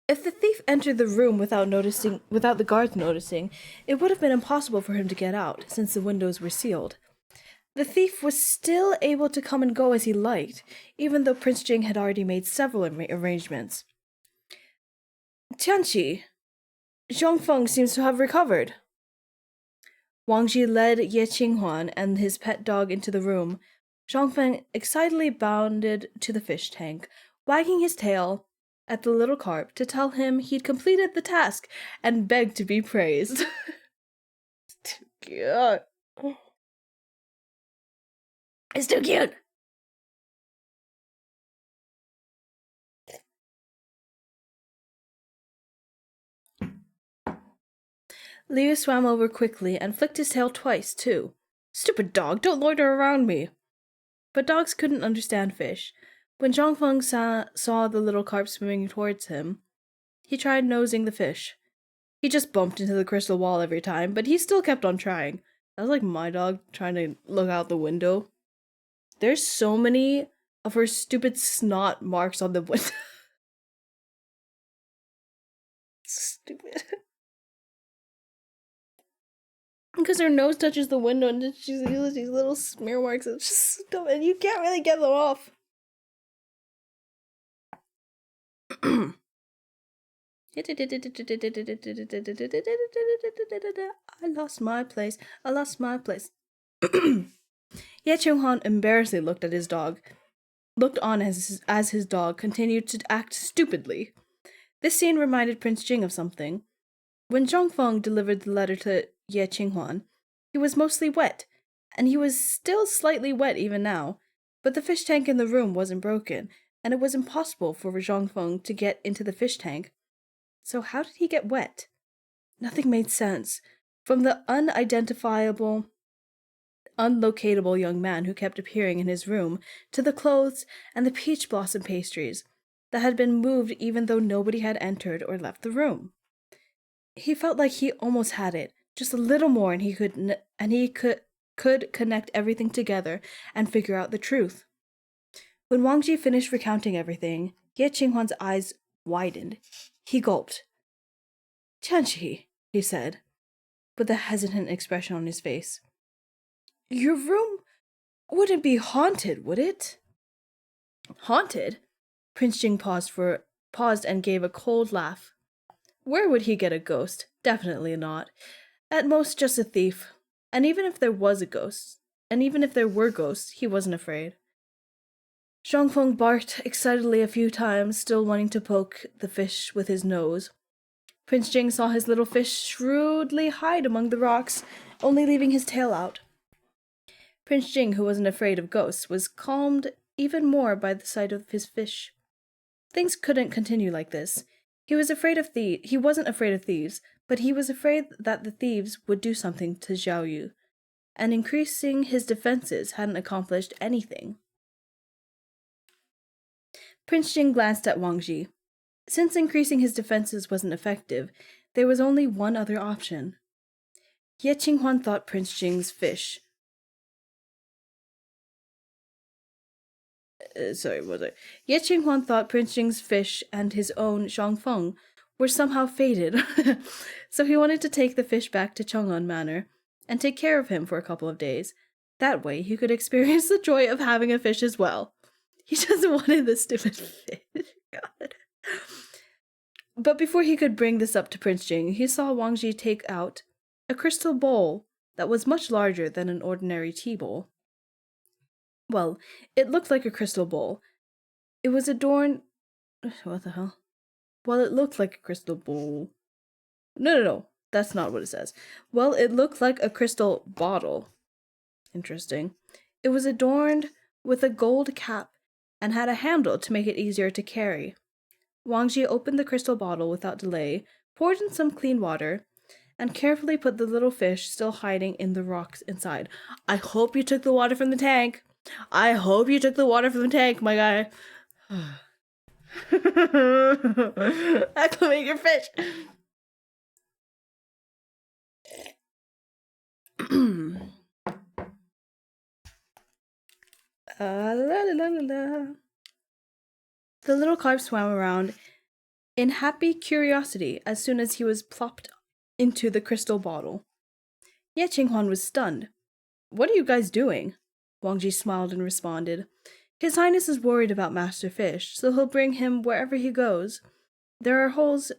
If the thief entered the room without the guards noticing, it would have been impossible for him to get out, since the windows were sealed. The thief was still able to come and go as he liked, even though Prince Jing had already made several arrangements. Tianqi, Zhang Feng seems to have recovered. Wang Ji led Ye Qinghuan and his pet dog into the room. Zhang Feng excitedly bounded to the fish tank, wagging his tail at the little carp to tell him he'd completed the task and begged to be praised. It's too cute. It's too cute. Liu swam over quickly and flicked his tail twice, too. Stupid dog, don't loiter around me. But dogs couldn't understand fish. When Zhang Feng saw the little carp swimming towards him, he tried nosing the fish. He just bumped into the crystal wall every time, but he still kept on trying. That was like my dog trying to look out the window. There's so many of her stupid snot marks on the window. Stupid. Because her nose touches the window and she uses these little smear marks. It's just stupid. And you can't really get them off. I lost my place. I lost my place. Ye Qinghuan embarrassedly looked at his dog. Looked on as his dog continued to act stupidly. This scene reminded Prince Jing of something. When Zhang Feng delivered the letter to Ye Qinghuan, he was mostly wet, and he was still slightly wet even now, but the fish tank in the room wasn't broken, and it was impossible for Zhang Feng to get into the fish tank. So how did he get wet? Nothing made sense. From the unidentifiable, unlocatable young man who kept appearing in his room, to the clothes and the peach blossom pastries that had been moved even though nobody had entered or left the room. He felt like he almost had it, just a little more, and he could could connect everything together and figure out the truth. When Wang Ji finished recounting everything, Ye Qinghuan's eyes widened. He gulped. Tianqi, he said, with a hesitant expression on his face. Your room wouldn't be haunted, would it? Haunted? Prince Jing paused and gave a cold laugh. Where would he get a ghost? Definitely not. At most, just a thief. And even if there were ghosts, he wasn't afraid. Zhongfeng barked excitedly a few times, still wanting to poke the fish with his nose. Prince Jing saw his little fish shrewdly hide among the rocks, only leaving his tail out. Prince Jing, who wasn't afraid of ghosts, was calmed even more by the sight of his fish. Things couldn't continue like this. He wasn't afraid of thieves, but he was afraid that the thieves would do something to Zhao Yu, and increasing his defenses hadn't accomplished anything. Prince Jing glanced at Wang Ji. Since increasing his defenses wasn't effective, there was only one other option. Ye Qinghuan thought Prince Jing's fish. Ye Qinghuan thought Prince Jing's fish and his own Zhongfeng were somehow fated, so he wanted to take the fish back to Chang'an Manor and take care of him for a couple of days. That way he could experience the joy of having a fish as well. He just wanted the stupid fish. God. But before he could bring this up to Prince Jing, he saw Wang Ji take out a crystal bowl that was much larger than an ordinary tea bowl. Well, it looked like a crystal bowl. It was adorned... What the hell? Well, it looked like a crystal bowl. No. That's not what it says. Well, it looked like a crystal bottle. Interesting. It was adorned with a gold cap and had a handle to make it easier to carry. Wang Ji opened the crystal bottle without delay, poured in some clean water, and carefully put the little fish still hiding in the rocks inside. I hope you took the water from the tank. My guy. Acclimate your fish. The little carp swam around in happy curiosity as soon as he was plopped into the crystal bottle. Ye Qinghuan was stunned. What are you guys doing? Wang Ji smiled and responded. His Highness is worried about Master Fish, so he'll bring him wherever he goes. There are holes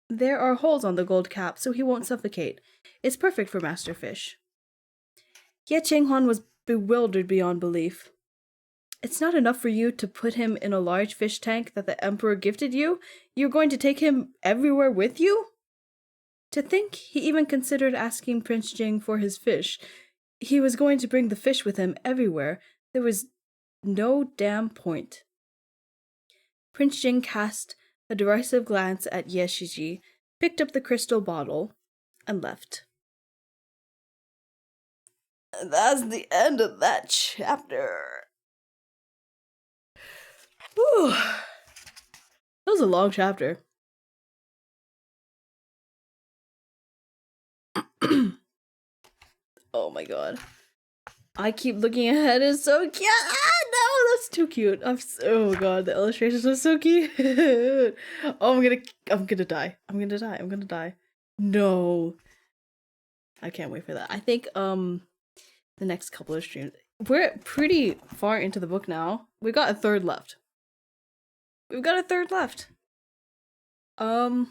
on the gold cap, so he won't suffocate. It's perfect for Master Fish. Ye Qinghuan was bewildered beyond belief. It's not enough for you to put him in a large fish tank that the Emperor gifted you? You're going to take him everywhere with you? To think he even considered asking Prince Jing for his fish. He was going to bring the fish with him everywhere. There was no damn point. Prince Jing cast a derisive glance at Ye Shiji, picked up the crystal bottle, and left. And that's the end of that chapter. Whew. That was a long chapter. Oh my god. I keep looking ahead. It's so cute. No, that's too cute. Oh god, the illustrations are so cute. Oh, I'm gonna die. No. I can't wait for that. I think the next couple of streams. We're pretty far into the book now. We got a third left. Yeah.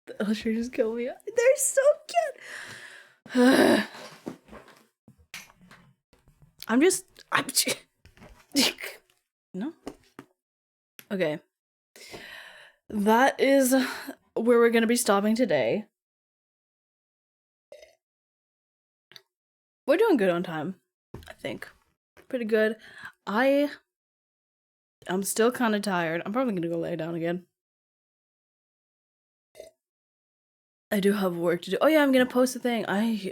The illustrators kill me. They're so cute. I'm no. Okay. That is where we're gonna be stopping today. We're doing good on time, I think. Pretty good. I'm still kind of tired. I'm probably gonna go lay down again. I do have work to do. Oh yeah, I'm gonna post a thing.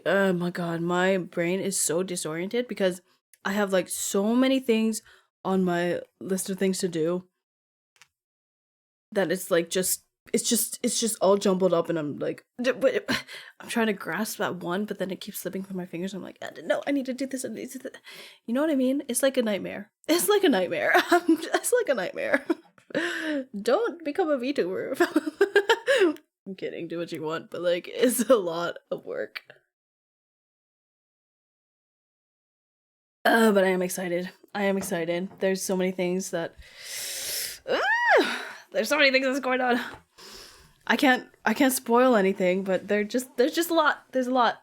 Oh my god, my brain is so disoriented because I have like so many things on my list of things to do that it's like just it's just all jumbled up, and I'm like, but I'm trying to grasp that one, but then it keeps slipping from my fingers. I'm like, no, I need to do this. I need to do that. You know what I mean? It's like a nightmare. It's like a nightmare. It's like a nightmare. Don't become a VTuber. I'm kidding. Do what you want, but like, it's a lot of work. But I am excited. I am excited. There's so many things that. There's so many things that's going on. I can't spoil anything, but there's just a lot. There's a lot.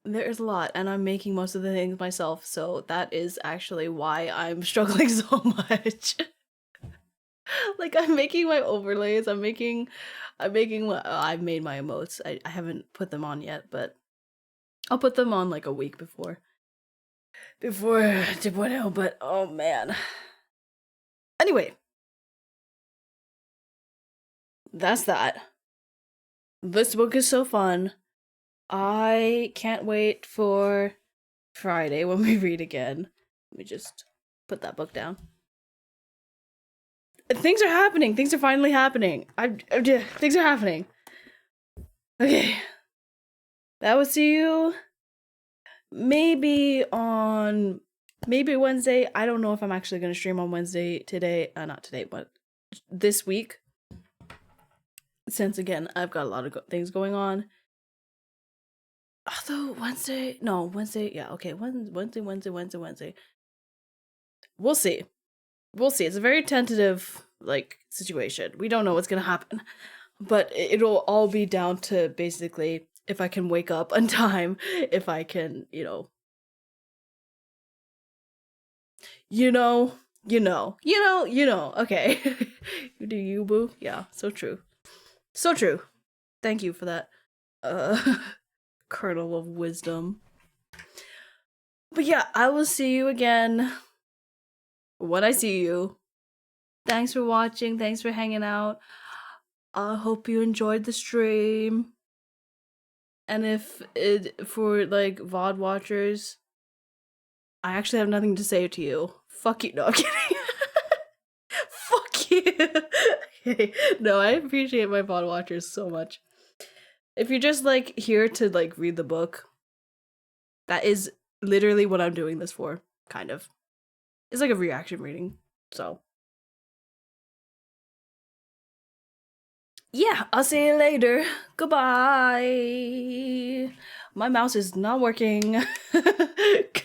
There is a lot, and I'm making most of the things myself, so that is actually why I'm struggling so much. Like, I'm making my overlays. I've made my emotes. I haven't put them on yet, but I'll put them on like a week before 2.0, but oh man. Anyway, that's that. This book is so fun. I can't wait for Friday when we read again. Let me just put that book down. Things are happening. Things are finally happening. Things are happening. Okay. That will see you maybe Wednesday. I don't know if I'm actually going to stream on Wednesday today. Not today, but this week. Since again, I've got a lot of things going on. Although Wednesday, yeah, okay, Wednesday. We'll see. It's a very tentative, like, situation. We don't know what's gonna happen. But it'll all be down to basically if I can wake up on time, if I can, okay. Do you, boo? Yeah, so true. So true. Thank you for that. Kernel of wisdom. But yeah, I will see you again when I see you. Thanks for watching. Thanks for hanging out. I hope you enjoyed the stream. And for like VOD watchers, I actually have nothing to say to you. Fuck you. No, I'm kidding. Fuck you. Okay. No, I appreciate my VOD watchers so much. If you're just like here to like read the book, that is literally what I'm doing this for, kind of. It's like a reaction reading, so. Yeah, I'll see you later. Goodbye. My mouse is not working.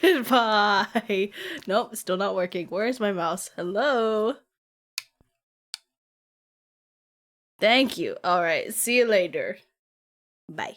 Goodbye. Nope, still not working. Where's my mouse? Hello? Thank you. All right, see you later. Bye.